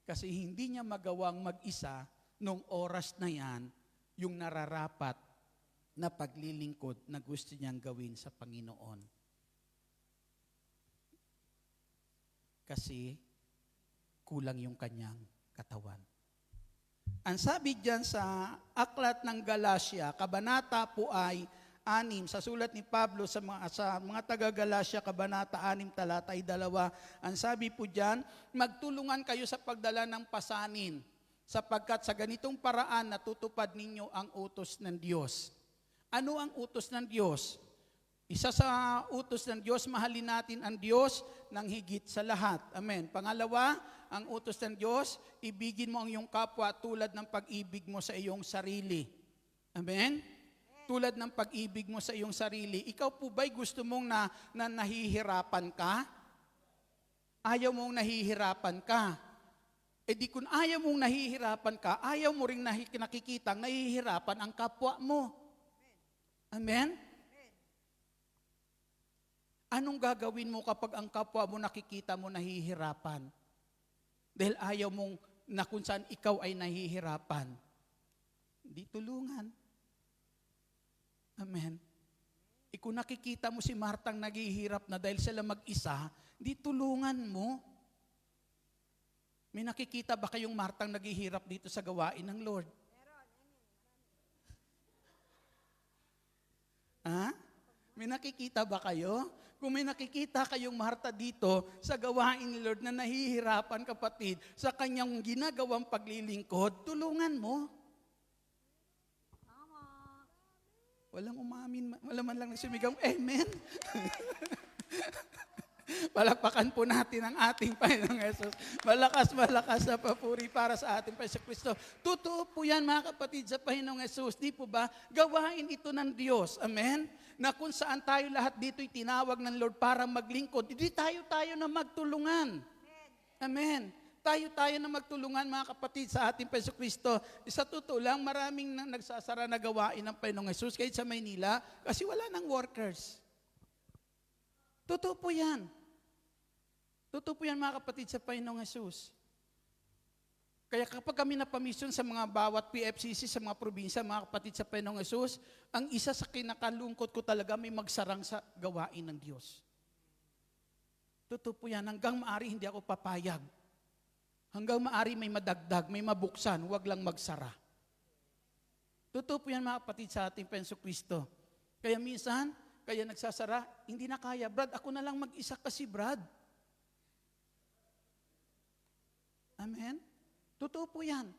Kasi hindi niya magawang mag-isa nung oras na yan, yung nararapat na paglilingkod na gusto niyang gawin sa Panginoon. Kasi kulang yung kanyang katawan. Ang sabi diyan sa aklat ng Galacia, kabanata po ay 6, sa sulat ni Pablo sa mga taga-Galacia, kabanata 6, talata ay 2, ang sabi po diyan, magtulungan kayo sa pagdala ng pasanin, sapagkat sa ganitong paraan natutupad ninyo ang utos ng Diyos. Ano ang utos ng Diyos? Isa sa utos ng Diyos, mahalin natin ang Diyos ng higit sa lahat. Amen. Pangalawa, ang utos ng Diyos, ibigin mo ang iyong kapwa tulad ng pag-ibig mo sa iyong sarili. Amen? Tulad ng pag-ibig mo sa iyong sarili. Ikaw po ba'y gusto mong na nahihirapan ka? Ayaw mong nahihirapan ka. E di kung ayaw mong nahihirapan ka, ayaw mo rin nakikitang nahihirapan ang kapwa mo. Amen? Anong gagawin mo kapag ang kapwa mo nakikita mo nahihirapan? Dahil ayaw mong na kung saan ikaw ay nahihirapan. Di tulungan. Amen. Kung nakikita mo si Martang naghihirap na dahil sila mag-isa, di tulungan mo. May nakikita ba kayong Martang naghihirap dito sa gawain ng Lord? Ha? May nakikita ba kayo? Kung may nakikita kayong Marta dito sa gawain ni Lord na nahihirapan, kapatid, sa kanyang ginagawang paglilingkod, tulungan mo. Tama. Walang umamin, wala man lang nagsumigaw, amen. Palakpakan po natin ang ating Panginoong Hesus. Malakas na papuri para sa ating Panginoong Kristo. Totoo po yan, mga kapatid, sa Panginoong Hesus. Di po ba? Gawain ito ng Diyos. Amen? Na kung saan tayo lahat dito'y tinawag ng Lord para maglingkod, hindi tayo na magtulungan. Amen? Tayo na magtulungan, mga kapatid, sa ating Panginoong Kristo. Sa totoo lang, maraming nagsasara na gawain ng Panginoong Hesus kahit sa Maynila kasi wala nang workers. Totoo po yan. Totoo po yan, mga kapatid, sa Panginoong Hesus. Kaya kapag kami napamisyon sa mga bawat PFCC, sa mga probinsya, mga kapatid, sa Panginoong Hesus, ang isa sa kinakalungkot ko talaga may magsarang sa gawain ng Diyos. Totoo po yan. Hanggang maari hindi ako papayag. Hanggang maari may madagdag, may mabuksan, huwag lang magsara. Totoo po yan, mga kapatid, sa ating Panginoong Kristo. Kaya minsan, kaya nagsasara, hindi na kaya. Brad, ako na lang mag-isa kasi, Brad. Amen? Totoo po yan.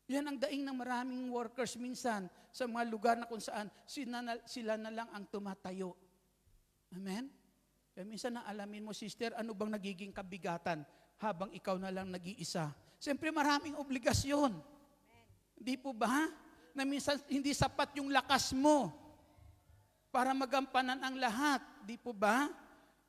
Yan ang daing ng maraming workers minsan sa mga lugar na kung saan sila na lang ang tumatayo. Amen? Kaya minsan naalamin mo, sister, ano bang nagiging kabigatan habang ikaw na lang nag-iisa? Siyempre maraming obligasyon. Di po ba? Na minsan hindi sapat yung lakas mo para magampanan ang lahat. Di po ba?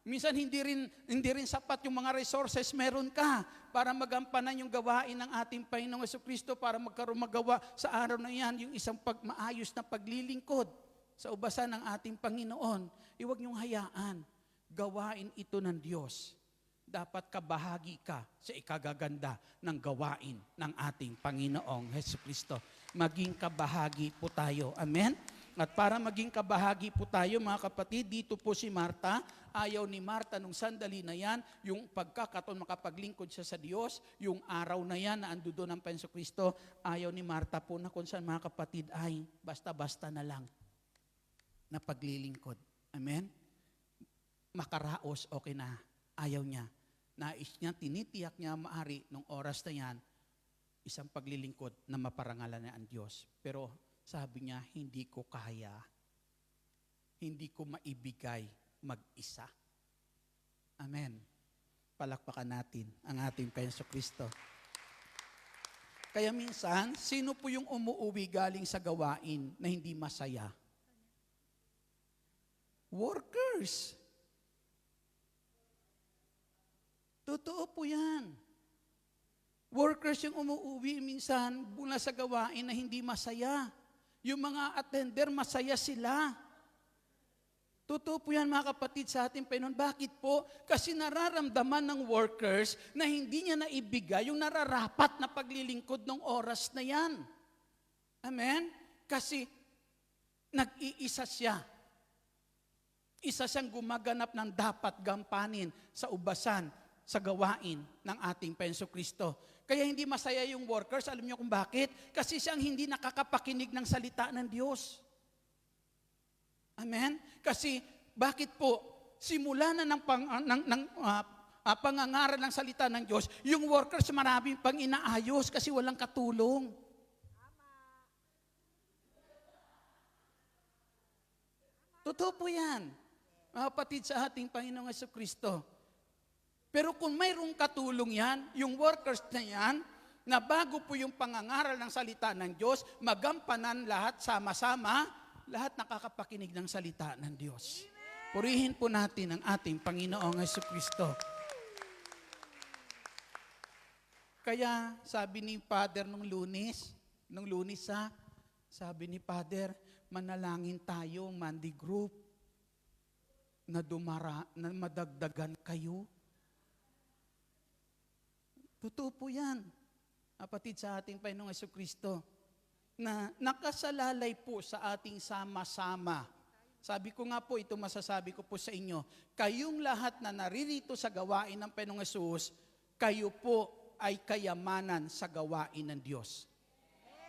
Minsan hindi rin sapat yung mga resources meron ka para magampanan yung gawain ng ating Panginoong Jesucristo para magawa sa araw na yan yung isang maayos na paglilingkod sa ubasan ng ating Panginoon. Huwag niyong hayaan. Gawain ito ng Diyos. Dapat kabahagi ka sa ikagaganda ng gawain ng ating Panginoong Jesucristo. Maging kabahagi po tayo. Amen? At para maging kabahagi po tayo mga kapatid, dito po si Marta, ayaw ni Marta nung sandali na yan, yung pagkakataon makapaglingkod siya sa Diyos, yung araw na yan na ando doon ang Penso Kristo, ayaw ni Marta po na kung saan mga kapatid ay basta-basta na lang na paglilingkod. Amen? Makaraos, okay na. Ayaw niya. Nais niya, tinitiyak niya maari nung oras na yan, isang paglilingkod na maparangalan niya ang Diyos. Pero sabi niya, hindi ko kaya. Hindi ko maibigay mag-isa. Amen. Palakpakan natin ang ating Penso Kristo. Kaya minsan, sino po yung umuuwi galing sa gawain na hindi masaya? Workers. Totoo po yan. Workers yung umuuwi minsan mula sa gawain na hindi masaya. Yung mga attender, masaya sila. Totoo po yan mga kapatid sa ating Panginoon. Bakit po? Kasi nararamdaman ng workers na hindi niya naibigay yung nararapat na paglilingkod ng oras na yan. Amen? Kasi nag-iisa siya. Isa siyang gumaganap ng dapat gampanin sa ubasan, sa gawain ng ating Penso Kristo. Kaya hindi masaya yung workers. Alam niyo kung bakit? Kasi siyang hindi nakakapakinig ng salita ng Diyos. Amen? Kasi bakit po? Simula na ng pangangaral ng salita ng Diyos, yung workers maraming pang inaayos kasi walang katulong. Totoo po yan. Mga kapatid sa ating Panginoong Jesucristo. Pero kung mayroong katulong yan, yung workers na yan, na bago po yung pangangaral ng salita ng Diyos, magampanan lahat sama-sama, lahat nakakapakinig ng salita ng Diyos. Purihin po natin ang ating Panginoong Jesucristo. Kaya sabi ni Father nung Lunes sabi ni Father, manalangin tayo, Monday group, na madagdagan kayo. Totoo po yan, kapatid sa ating Panginoong Jesucristo, na nakasalalay po sa ating sama-sama. Sabi ko nga po, ito masasabi ko po sa inyo, kayong lahat na naririto sa gawain ng Panginoong Hesus, kayo po ay kayamanan sa gawain ng Diyos.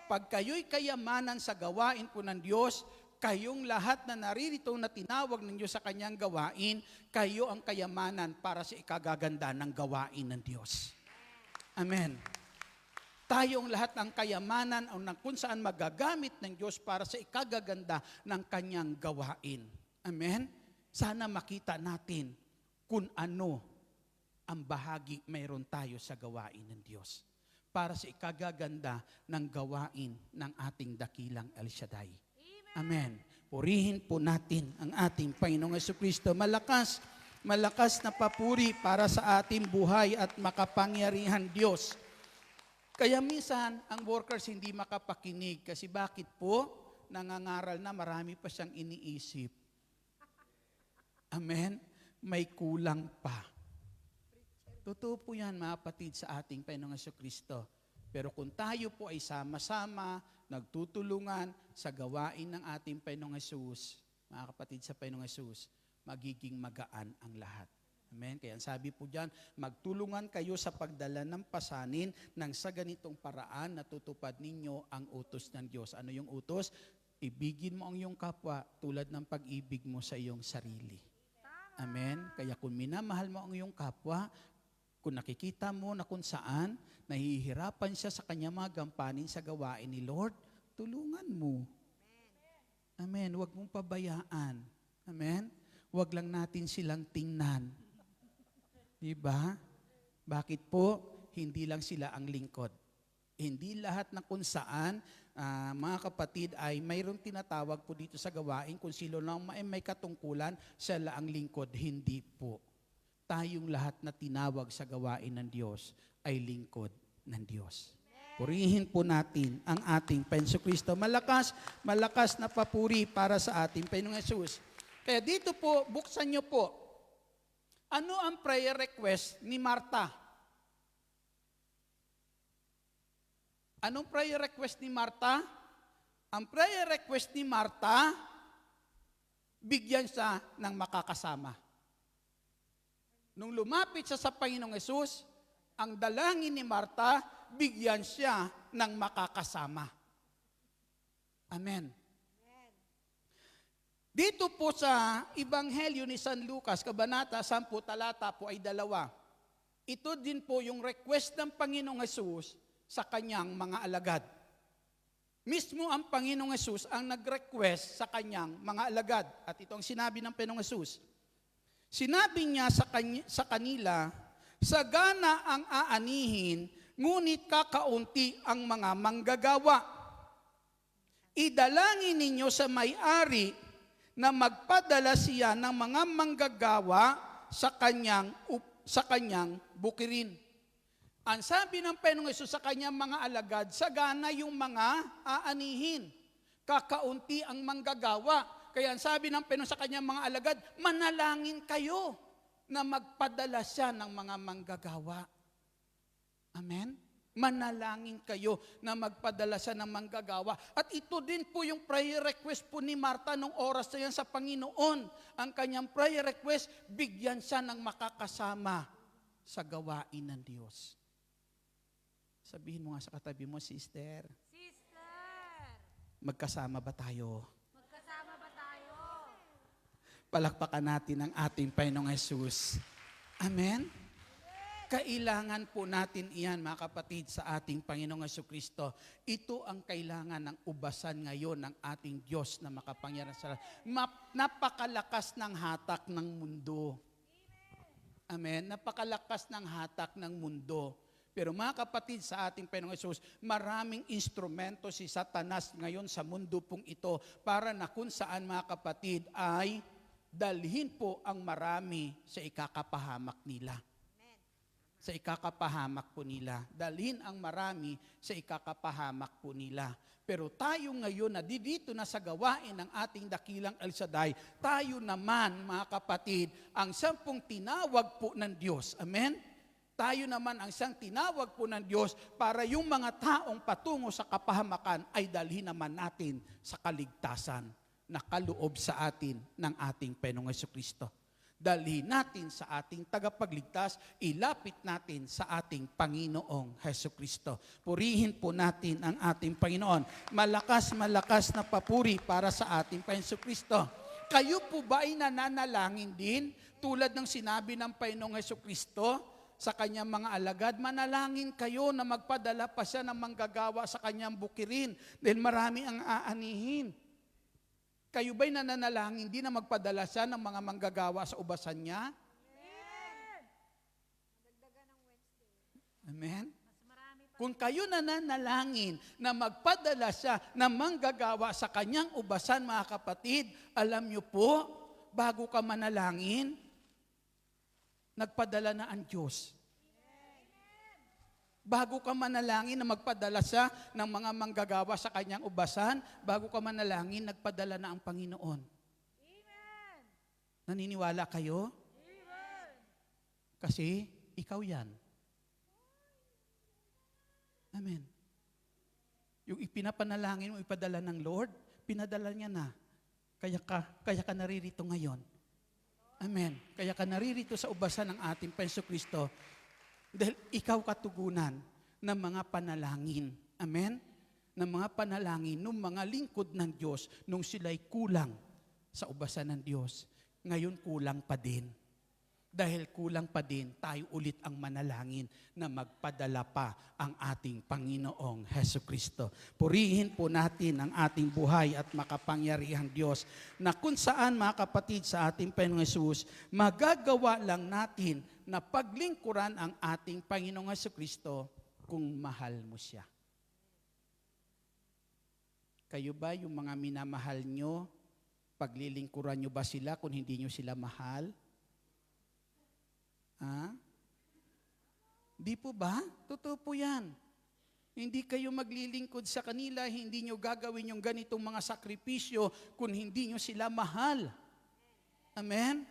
Pag kayo'y kayamanan sa gawain po ng Diyos, kayong lahat na naririto na tinawag ng Diyos sa kanyang gawain, kayo ang kayamanan para sa ikagaganda ng gawain ng Diyos. Amen. Tayong lahat ang kayamanan o kung saan magagamit ng Diyos para sa ikagaganda ng kanyang gawain. Amen? Sana makita natin kung ano ang bahagi mayroon tayo sa gawain ng Diyos para sa ikagaganda ng gawain ng ating dakilang El Shaddai. Amen. Purihin po natin ang ating Panginoong Jesucristo. Malakas na papuri para sa ating buhay at makapangyarihan Diyos. Kaya minsan, ang workers hindi makapakinig. Kasi bakit po? Nangangaral na, marami pa siyang iniisip. Amen? May kulang pa. Totoo po yan, mga kapatid, sa ating Panginoong Jesucristo. Pero kung tayo po ay sama-sama, nagtutulungan sa gawain ng ating Panginoong Jesus, mga kapatid sa Panginoong Jesus, magiging magaan ang lahat. Amen? Kaya sabi po dyan, magtulungan kayo sa pagdala ng pasanin nang sa ganitong paraan natutupad ninyo ang utos ng Diyos. Ano yung utos? Ibigin mo ang iyong kapwa tulad ng pag-ibig mo sa iyong sarili. Amen? Kaya kung minamahal mo ang iyong kapwa, kung nakikita mo na kung saan nahihirapan siya sa kanya mga gampanin sa gawain ni Lord, tulungan mo. Amen? Huwag mong pabayaan. Amen? Huwag lang natin silang tingnan. Diba? Bakit po? Hindi lang sila ang lingkod. Hindi lahat na kung saan, mga kapatid, ay mayroong tinatawag po dito sa gawain, kung sino lang may katungkulan, sila ang lingkod. Hindi po. Tayong lahat na tinawag sa gawain ng Diyos ay lingkod ng Diyos. Purihin po natin ang ating Penso Kristo. Malakas na papuri para sa ating Panginoong Hesus. Kaya dito po, buksan niyo po. Ano ang prayer request ni Marta? Anong prayer request ni Marta? Ang prayer request ni Marta, bigyan siya ng makakasama. Nung lumapit siya sa Panginoong Hesus, ang dalangin ni Marta, bigyan siya ng makakasama. Amen. Dito po sa Ebanghelyo ni San Lucas, Kabanata 10, talata po ay 2. Ito din po yung request ng Panginoong Hesus sa kanyang mga alagad. Mismo ang Panginoong Hesus ang nag-request sa kanyang mga alagad. At ito ang sinabi ng Panginoong Hesus. Sinabi niya sa kanila, sagana ang aanihin, ngunit kakaunti ang mga manggagawa. Idalangin ninyo sa may-ari na magpadala siya ng mga manggagawa sa kanyang bukirin. Ang sabi ng Panginoong Hesus sa kanyang mga alagad, sagana yung mga aanihin. Kakaunti ang manggagawa. Kaya ang sabi ng Panginoon sa kanyang mga alagad, manalangin kayo na magpadala siya ng mga manggagawa. Amen? Manalangin kayo na magpadala siya ng manggagawa. At ito din po yung prayer request po ni Marta nung oras na yan sa Panginoon. Ang kanyang prayer request, bigyan siya ng makakasama sa gawain ng Diyos. Sabihin mo nga sa katabi mo, sister, magkasama ba tayo? Magkasama ba tayo? Palakpakan natin ang ating Panginoong Hesus. Amen? Kailangan po natin iyan, mga kapatid, sa ating Panginoong Jesucristo. Ito ang kailangan ng ubasan ngayon ng ating Diyos na makapangyarihan sa lahat. Napakalakas ng hatak ng mundo. Amen? Napakalakas ng hatak ng mundo. Pero mga kapatid, sa ating Panginoong Hesus, maraming instrumento si Satanas ngayon sa mundo pong ito para na kung saan, mga kapatid, ay dalhin po ang marami sa ikakapahamak nila. Sa ikakapahamak po nila. Dalhin ang marami sa ikakapahamak po nila. Pero tayo ngayon na dito na sa gawain ng ating dakilang El Shaddai, tayo naman, mga kapatid, ang sampung tinawag po ng Diyos. Amen? Tayo naman ang siyang tinawag po ng Diyos para yung mga taong patungo sa kapahamakan ay dalhin naman natin sa kaligtasan na kaloob sa atin ng ating Panginoong Jesucristo. Dalhin natin sa ating tagapagligtas, ilapit natin sa ating Panginoong Jesucristo. Purihin po natin ang ating Panginoon. Malakas na papuri para sa ating Panginoong Jesucristo. Kayo po ba ay nananalangin din tulad ng sinabi ng Panginoong Jesucristo sa kanyang mga alagad? Manalangin kayo na magpadala pa siya ng manggagawa sa kanyang bukirin dahil marami ang aanihin. Kayo ba'y nananalangin din na magpadala siya ng mga manggagawa sa ubasan niya? Amen? Kung kayo nananalangin na magpadala siya ng manggagawa sa kanyang ubasan, mga kapatid, alam niyo po, bago ka manalangin, nagpadala na ang Diyos. Bago ka manalangin na magpadala siya ng mga manggagawa sa kanyang ubasan, bago ka manalangin, nagpadala na ang Panginoon. Amen. Naniniwala kayo? Amen. Kasi ikaw yan. Amen. Yung ipinapanalangin mo, ipadala ng Lord, pinadala niya na. Kaya ka naririto ngayon. Amen. Kaya ka naririto sa ubasan ng ating Panginoong Kristo dahil ikaw katugunan ng mga panalangin. Amen? Ng mga panalangin ng mga lingkod ng Diyos nung sila'y kulang sa ubasan ng Diyos. Ngayon kulang pa din. Dahil kulang pa din, tayo ulit ang manalangin na magpadala pa ang ating Panginoong Jesucristo. Purihin po natin ang ating buhay at makapangyarihang Diyos na kung saan, mga kapatid, sa ating Panginoong Hesus, magagawa lang natin na paglingkuran ang ating Panginoong Jesucristo kung mahal mo siya. Kayo ba, yung mga minamahal nyo, paglilingkuran nyo ba sila kung hindi nyo sila mahal? Di po ba? Totoo po yan. Hindi kayo maglilingkod sa kanila, hindi nyo gagawin yung ganitong mga sakripisyo kung hindi nyo sila mahal. Amen?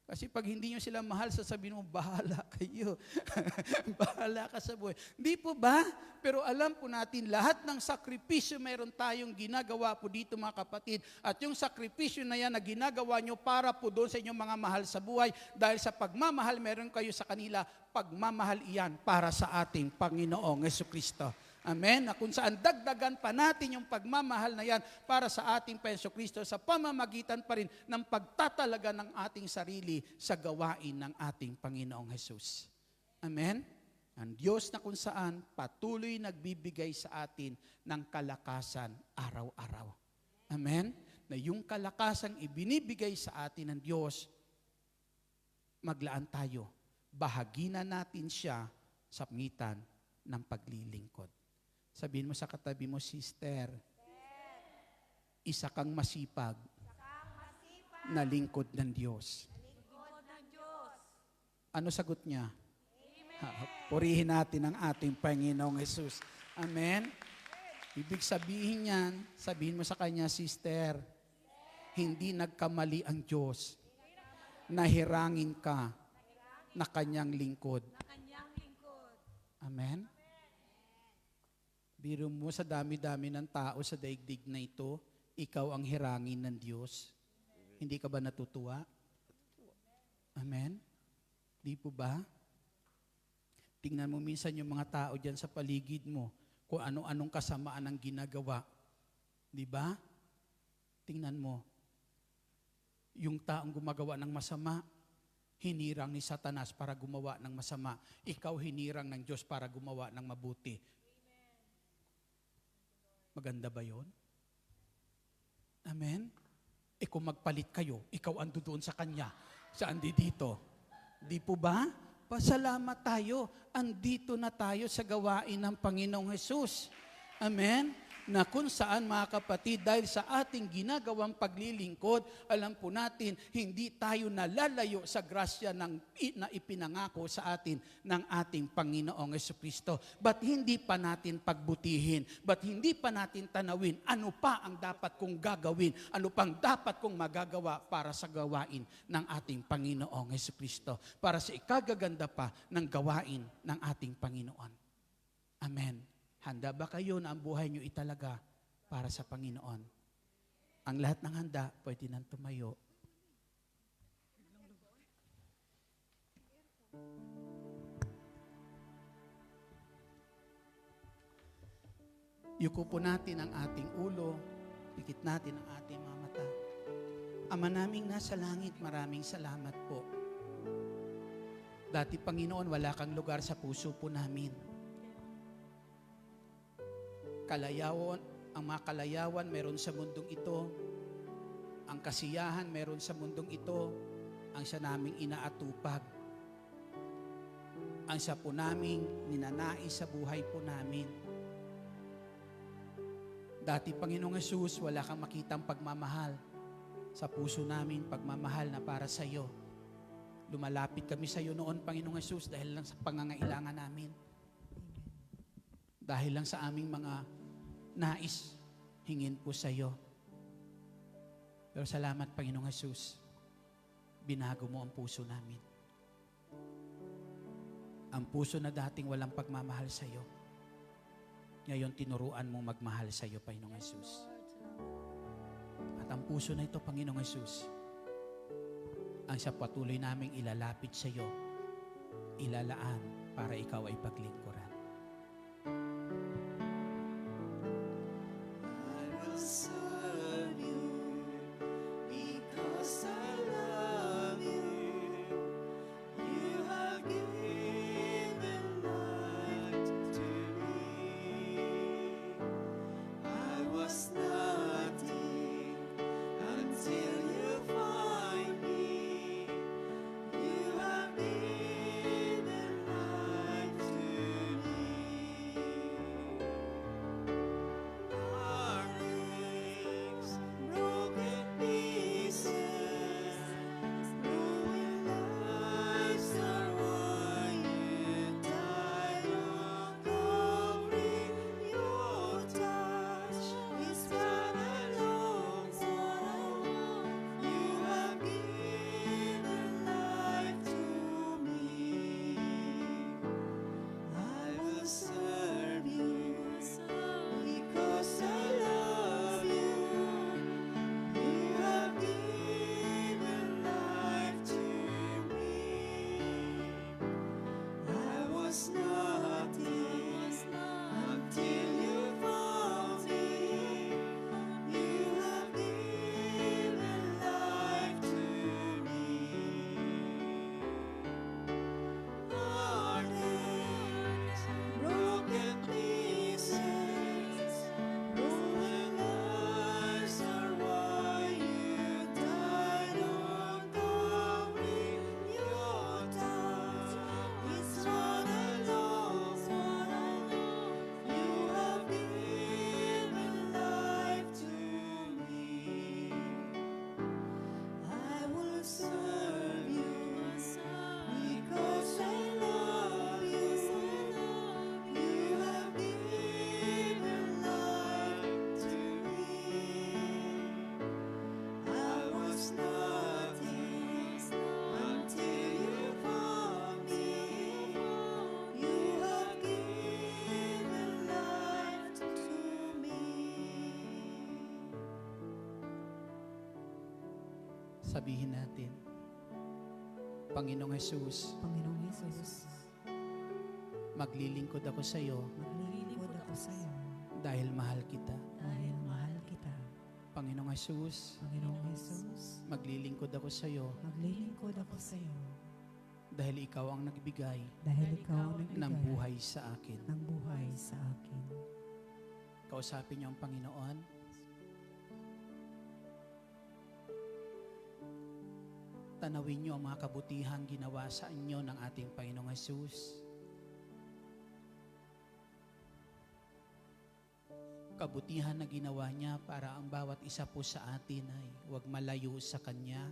Kasi pag hindi nyo sila mahal, sasabihin mo, bahala kayo. Bahala ka sa buhay. Hindi po ba? Pero alam po natin, lahat ng sakripisyo mayroon tayong ginagawa po dito mga kapatid. At yung sakripisyo na yan na ginagawa nyo para po doon sa inyong mga mahal sa buhay. Dahil sa pagmamahal meron kayo sa kanila, pagmamahal iyan para sa ating Panginoong Jesucristo. Amen? Na kung saan dagdagan pa natin yung pagmamahal na yan para sa ating Jesucristo sa pamamagitan pa rin ng pagtatalaga ng ating sarili sa gawain ng ating Panginoong Jesus. Amen? Ang Diyos na kung saan patuloy nagbibigay sa atin ng kalakasan araw-araw. Amen? Na yung kalakasang ibinibigay sa atin ng Diyos, maglaan tayo. Bahaginan natin siya sa pangitan ng paglilingkod. Sabihin mo sa katabi mo, sister, isa kang masipag na lingkod ng Diyos. Ano sagot niya? Purihin natin ang ating Panginoong Jesus. Amen? Ibig sabihin niyan, sabihin mo sa kanya, sister, hindi nagkamali ang Diyos. Nahirangin ka na kanyang lingkod. Amen? Biro mo sa dami-dami ng tao sa daigdig na ito, ikaw ang hirangin ng Diyos. Hindi ka ba natutuwa? Amen? Di po ba? Tingnan mo minsan yung mga tao dyan sa paligid mo, kung ano-anong kasamaan ang ginagawa. Di ba? Tingnan mo. Yung taong gumagawa ng masama, hinirang ni Satanas para gumawa ng masama. Ikaw hinirang ng Diyos para gumawa ng mabuti. Maganda ba yun? Amen? Kung magpalit kayo, ikaw ando doon sa Kanya. Saan dito? Di po ba? Pasalamat tayo. Andito na tayo sa gawain ng Panginoong Jesus. Amen? Na kung saan mga kapatid, dahil sa ating ginagawang paglilingkod, alam po natin, hindi tayo nalalayo sa grasya na ipinangako sa atin ng ating Panginoong Jesucristo. Ba't hindi pa natin pagbutihin? Ba't hindi pa natin tanawin? Ano pa ang dapat kong gagawin? Ano pang dapat kong magagawa para sa gawain ng ating Panginoong Jesucristo? Para sa ikagaganda pa ng gawain ng ating Panginoon. Amen. Handa ba kayo na ang buhay nyo italaga para sa Panginoon? Ang lahat ng handa, pwede nang tumayo. Yuko po natin ang ating ulo, pikit natin ang ating mga mata. Ama naming nasa langit, maraming salamat po. Dati Panginoon, wala kang lugar sa puso po namin. Kalayawan, ang mga kalayawan meron sa mundong ito. Ang kasiyahan meron sa mundong ito. Ang siya naming inaatupag. Ang siya po naming ninanais sa buhay po namin. Dati Panginoong Jesus, wala kang makitang pagmamahal. Sa puso namin, pagmamahal na para sa iyo. Lumalapit kami sa iyo noon, Panginoong Jesus, dahil lang sa pangangailangan namin. Dahil lang sa aming mga nais, hingin po sa iyo. Pero salamat, Panginoong Jesus. Binago mo ang puso namin. Ang puso na dating walang pagmamahal sa iyo, ngayon tinuruan mong magmahal sa iyo, Panginoong Jesus. At ang puso na ito, Panginoong Jesus, ang sa patuloy naming ilalapit sa iyo, ilalaan para ikaw ay paglingkuran. Serve you because I love you. You have given life to me. I was nothing until you find me. You have given life to me. Sabihin natin, Panginoong Jesus, Panginoong Hesus, maglilingkod ako sa iyo maglilingkod ako sa iyo dahil mahal kita. dahil mahal kita. Panginoong Jesus, Panginoong Hesus, maglilingkod ako sa iyo maglilingkod ako sa iyo dahil ikaw ang nagbigay dahil ikaw ang nagbigay ng buhay sa akin. ng buhay sa akin. Kausapin niyo ang Panginoon. Tanawin niyo ang mga kabutihang ginawa sa inyo ng ating Panginoong Jesus. Kabutihan na ginawa niya para ang bawat isa po sa atin ay huwag malayo sa Kanya.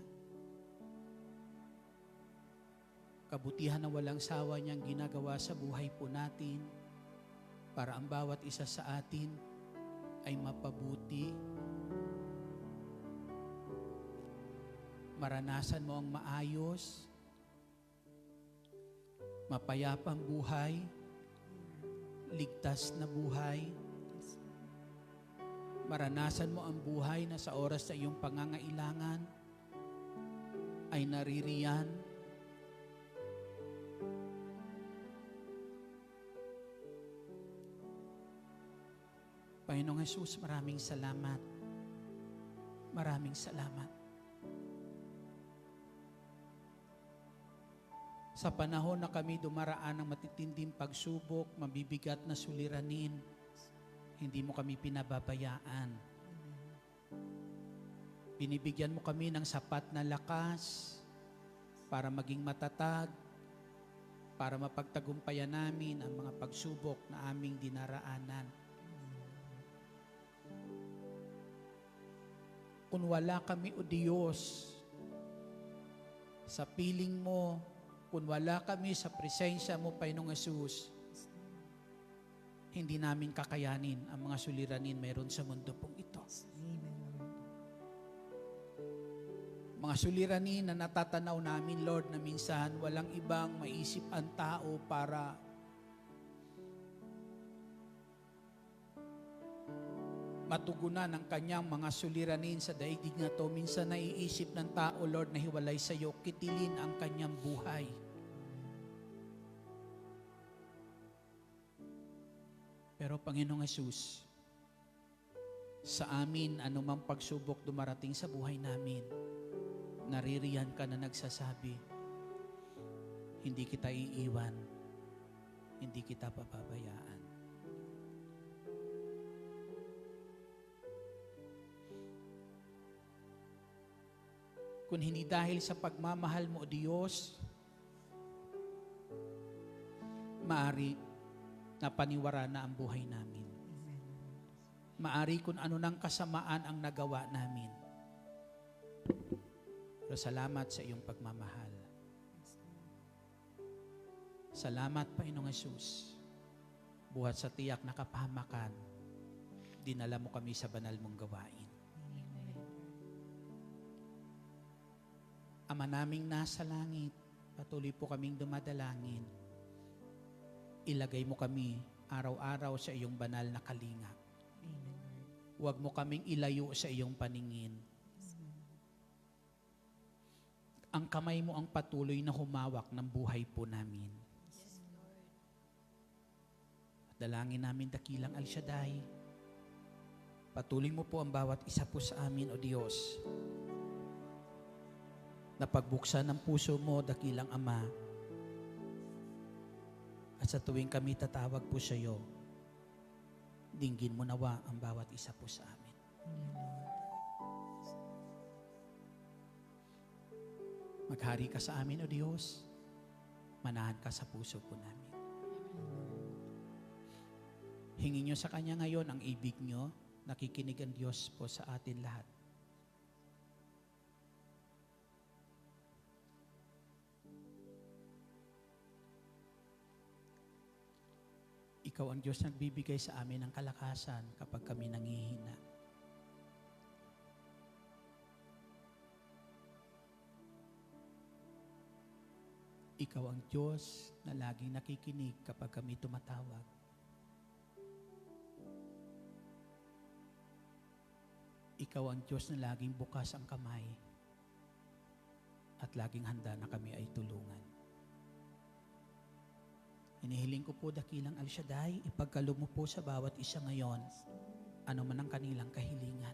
Kabutihan na walang sawa niyang ginagawa sa buhay po natin para ang bawat isa sa atin ay mapabuti. Maranasan mo ang maayos, mapayapang buhay, ligtas na buhay. Maranasan mo ang buhay na sa oras sa iyong pangangailangan ay naririyan. Panginoong Jesus, maraming salamat. Maraming salamat. Sa panahon na kami dumaraan ng matitinding pagsubok, mabibigat na suliranin, hindi mo kami pinababayaan. Binibigyan mo kami ng sapat na lakas para maging matatag, para mapagtagumpayan namin ang mga pagsubok na aming dinaraanan. Kung wala kami, O Diyos, sa piling mo, kung wala kami sa presensya mo, Panginoong Jesus, hindi namin kakayanin ang mga suliranin mayroon sa mundo pong ito. Amen, Lord. Mga suliranin na natatanaw namin, Lord, na minsan walang ibang maisip ang tao para matugunan ang kanyang mga suliranin sa daigdig na to. Minsan naiisip ng tao, Lord, na hiwalay sa iyo, kitilin ang kanyang buhay. Pero Panginoong Jesus, sa amin anumang pagsubok dumarating sa buhay namin, naririyan ka na nagsasabi, hindi kita iiwan, hindi kita papabayaan. Kung hindi dahil sa pagmamahal mo, O Diyos, maari na paniwara na ang buhay namin. Maari kung ano ng kasamaan ang nagawa namin. Pero salamat sa iyong pagmamahal. Salamat, Panginoong Jesus. Buhat sa tiyak na kapahamakan, dinala mo kami sa banal mong gawain. Ama naming nasa langit, patuloy po kaming dumadalangin. Ilagay mo kami araw-araw sa iyong banal na kalinga. Huwag mo kaming ilayo sa iyong paningin. Ang kamay mo ang patuloy na humawak ng buhay po namin. Dalangin namin, dakilang El Shaddai, patuloy mo po ang bawat isa po sa amin, O Diyos, na pagbuksan ng puso mo, dakilang Ama, at sa tuwing kami tatawag po sa iyo, dinggin mo nawa ang bawat isa po sa amin. Maghari ka sa amin, O Diyos. Manahan ka sa puso po namin. Hingin niyo sa Kanya ngayon ang ibig niyo. Nakikinig ang Diyos po sa atin lahat. Ikaw ang Diyos nagbibigay sa amin ng kalakasan kapag kami nangihina. Ikaw ang Diyos na laging nakikinig kapag kami tumatawag. Ikaw ang Diyos na laging bukas ang kamay laging handa na kami ay tulungan. Inihiling ko po, dakilang El Shaddai, ipagkaloob mo po sa bawat isa ngayon, ano man ang kanilang kahilingan.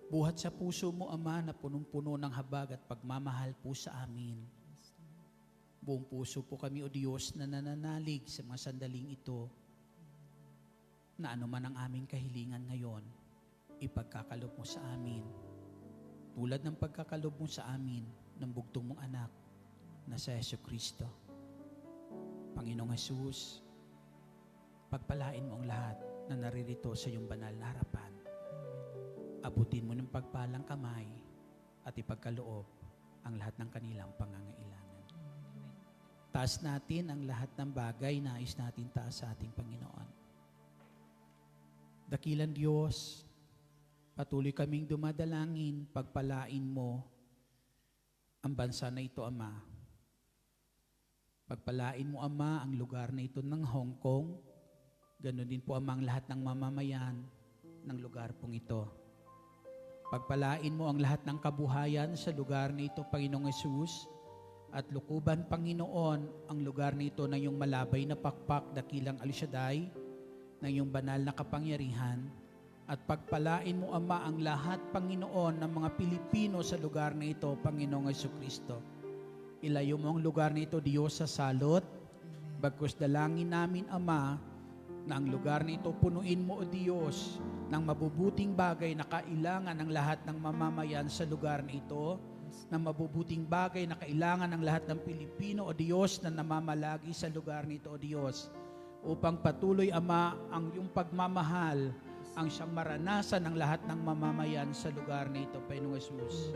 Buhat sa puso mo, Ama, na punong-puno ng habag at pagmamahal po sa amin. Buong puso po kami, O Diyos, na nananalig sa mga sandaling ito, na ano man ang aming kahilingan ngayon, ipagkakalob mo sa amin. Tulad ng pagkakalob mo sa amin ng bugtong mong anak na si Jesucristo. Panginoong Jesus, pagpalain mo ang lahat na naririto sa iyong banal na harapan. Abutin mo ng pagpalang kamay at ipagkaloob ang lahat ng kanilang pangangailangan. Taas natin ang lahat ng bagay na nais natin taas sa ating Panginoon. Dakilang Diyos, patuloy kaming dumadalangin, pagpalain mo ang bansa na ito, Ama. Pagpalain mo, Ama, ang lugar na ito ng Hong Kong. Ganon din po, Ama, ang lahat ng mamamayan ng lugar pong ito. Pagpalain mo ang lahat ng kabuhayan sa lugar na ito, Panginoong Yesus, at lukuban, Panginoon, ang lugar na ito ng iyong malabay na pakpak, dakilang El Shaddai, ng iyong banal na kapangyarihan, at pagpalain mo, Ama, ang lahat, Panginoon, ng mga Pilipino sa lugar na ito, Panginoong Jesucristo. Ilayo mo ang lugar na ito, Diyos, sa salot. Bagkus dalangin namin, Ama, na ang lugar na ito punuin mo, O Diyos, ng mabubuting bagay na kailangan ng lahat ng mamamayan sa lugar na ito, ng mabubuting bagay na kailangan ng lahat ng Pilipino, O Diyos, na namamalagi sa lugar nito, O Diyos, upang patuloy, Ama, ang iyong pagmamahal, ang siyang maranasan ng lahat ng mamamayan sa lugar na ito, Panginoong Jesus.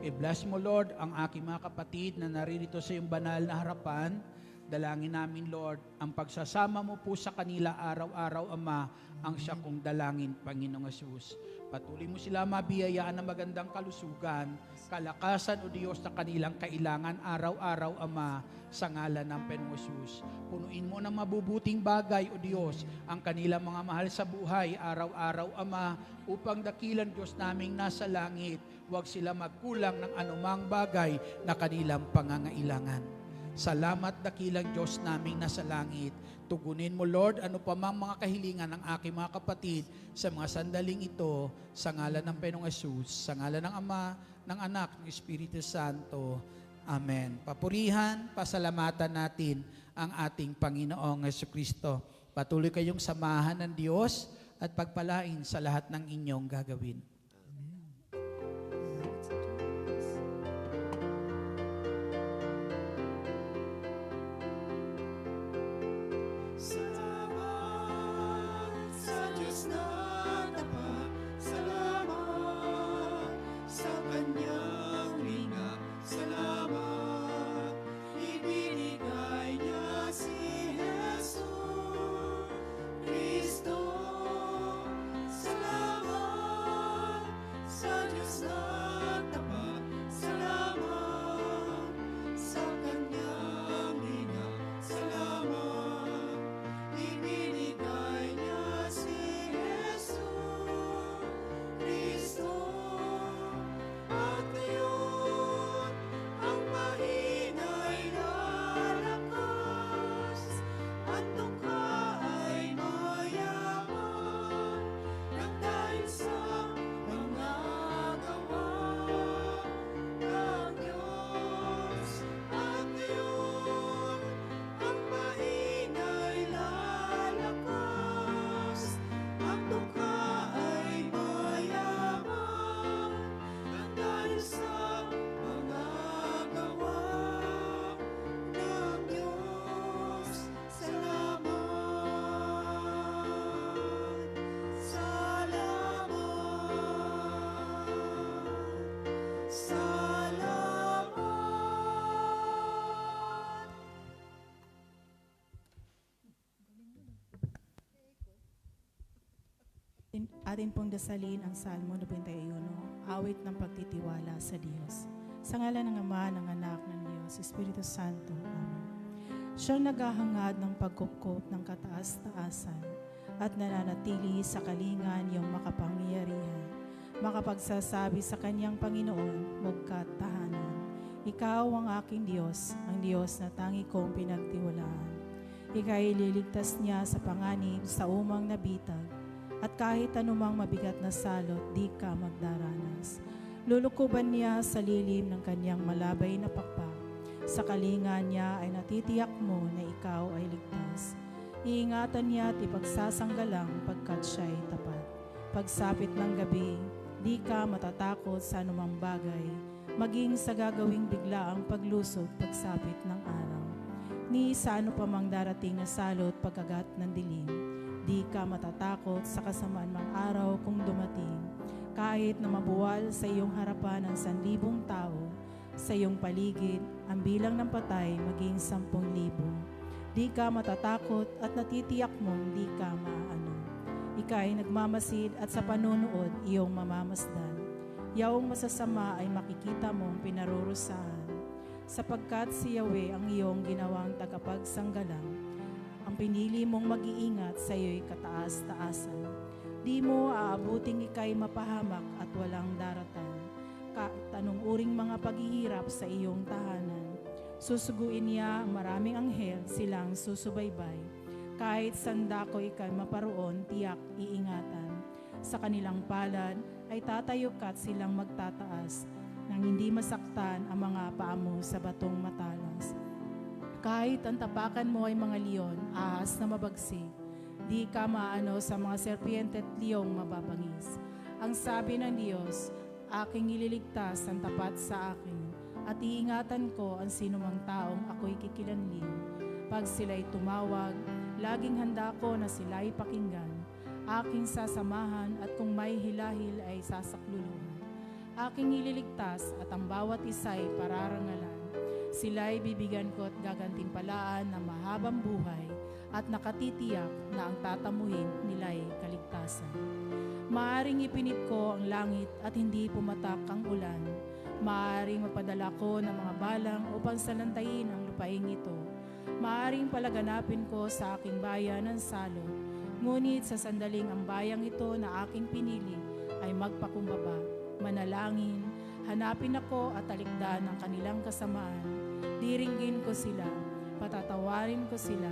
I-bless mo, Lord, ang aking mga kapatid na naririto sa iyong banal na harapan. Dalangin namin, Lord, ang pagsasama mo po sa kanila araw-araw, Ama, ang siya kong dalangin, Panginoong Jesus. Patuloy mo sila mabiyayaan ng magandang kalusugan, kalakasan, O Diyos, na kanilang kailangan araw-araw, Ama, sa ngalan ng Panginoong Jesus. Punuin mo ng mabubuting bagay, O Diyos, ang kanilang mga mahal sa buhay araw-araw, Ama, upang dakilan, Diyos naming nasa langit, huwag sila magkulang ng anumang bagay na kanilang pangangailangan. Salamat, dakilang Diyos naming nasa langit. Tugunin mo, Lord, ano pa mang mga kahilingan ng aking mga kapatid sa mga sandaling ito, sa ngalan ng Panginoong Jesus, sa ngalan ng Ama, ng Anak, ng Espiritu Santo. Amen. Papurihan, pasalamatan natin ang ating Panginoong Jesucristo. Patuloy kayong samahan ng Diyos at pagpalain sa lahat ng inyong gagawin. Salamat sa Diyos na tapat, salamat sa Kanyang lingap, salamat ibinigay niya si Jesu Cristo. Salamat sa Diyos na tapat, salamat sa Kanyang lingap, salamat ibinigay niya si Jesu Cristo. At ngayon ang mahina'y lalakas, at dukha ay mayaman, nang dahil sa mga gawa ng Diyos. At ngayon ang mahina'y lalakas, at dukha ay mayaman, nang dahil sa mga gawa ng Diyos. Salamat, salamat. Atin pong dasalin ang Salmo 91, awit ng pagtitiwala sa Diyos. Sa ngalan ng Ama, ng Anak, ng Diyos, Espiritu Santo. Amen. Siyang naghahangad ng pagkupkop ng kataas-taasan at nananatili sa kalingan yung makapangyarihan. makapagsasabi sa kanyang Panginoon, mugkat tahanan. Ikaw ang aking Diyos, ang Diyos na tangi kong pinagtiwalaan. Ika'y ililigtas niya sa panganib sa umang nabitag, at kahit anumang mabigat na salot, di ka magdaranas. Lulukuban niya sa lilim ng kanyang malabay na pakpak. Sa kalinga niya ay natitiyak mo na ikaw ay ligtas. Iingatan niya at ipagsasanggalang pagkat siya ay tapat. Pagsapit ng gabi, di ka matatakot sa anumang bagay, maging sa gagawing biglaang paglusot pagsapit ng araw. Ni sa ano pa mang darating na salot pagkagat ng dilim, di ka matatakot sa kasamaan mang araw kung dumating. Kahit na mabuwal sa iyong harapan ang 1,000 tao, sa iyong paligid ang bilang ng patay maging 10,000. Di ka matatakot at natitiyak mong di ka maaano. Ika'y nagmamasid at sa panunood iyong mamamasdan. Yaong masasama ay makikita mong pinarurusahan, sapagkat si Yahweh ang iyong ginawang tagapagsanggalang. Ang pinili mong mag-iingat sa iyo'y kataas-taasan. Di mo aabuting ika'y mapahamak at walang daratan. Tanong uring mga paghihirap sa iyong tahanan. Susuguin niya ang maraming anghel, silang susubaybay. Kahit sandako ika'y maparoon, tiyak iingatan. Sa kanilang palad ay tatayo ka't silang magtataas, nang hindi masaktan ang mga paa mo sa batong matalas. Kahit ang tapakan mo ay mga leon, ahas na mabagsik, di ka maano sa mga serpiente at liyong mababangis. Ang sabi ng Diyos, aking ililigtas ang tapat sa akin, at iingatan ko ang sinumang taong ako'y kikilanlin. Pag sila'y tumawag, laging handa ko na sila'y pakinggan. Aking sasamahan at kung may hilahil ay sasakluluhan. Aking ililigtas at ang bawat isa'y pararangalan. Sila'y bibigyan ko at gagantimpalaan ng mahabang buhay at nakatitiyak na ang tatamuhin nila'y kaligtasan. Maaring ipinit ko ang langit at hindi pumatak ang ulan. Maaring mapadala ko ng mga balang upang salantayin ang lupaing ito. Maaring palaganapin ko sa aking bayan ang salot. Ngunit sa sandaling ang bayang ito na aking pinili ay magpakumbaba. Manalangin, hanapin ako at talikdan ang kanilang kasamaan. Diringgin ko sila, patatawarin ko sila,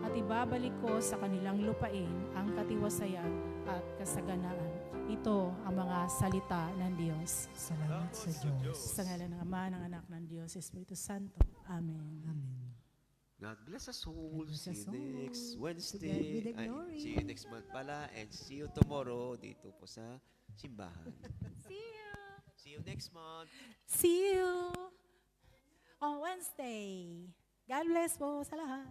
at ibabalik ko sa kanilang lupain ang katiwasayan at kasaganaan. Ito ang mga salita ng Diyos. Salamat sa Diyos. Sa ngalan ng Ama, ng Anak, ng Diyos, Espiritu Santo. Amen. Amen. God bless us all. bless See us you all. next To God be Wednesday. the Ay, glory. see you next month pala. And see you tomorrow dito po sa simbahan. See you next month. See you on Wednesday. God bless po sa lahat.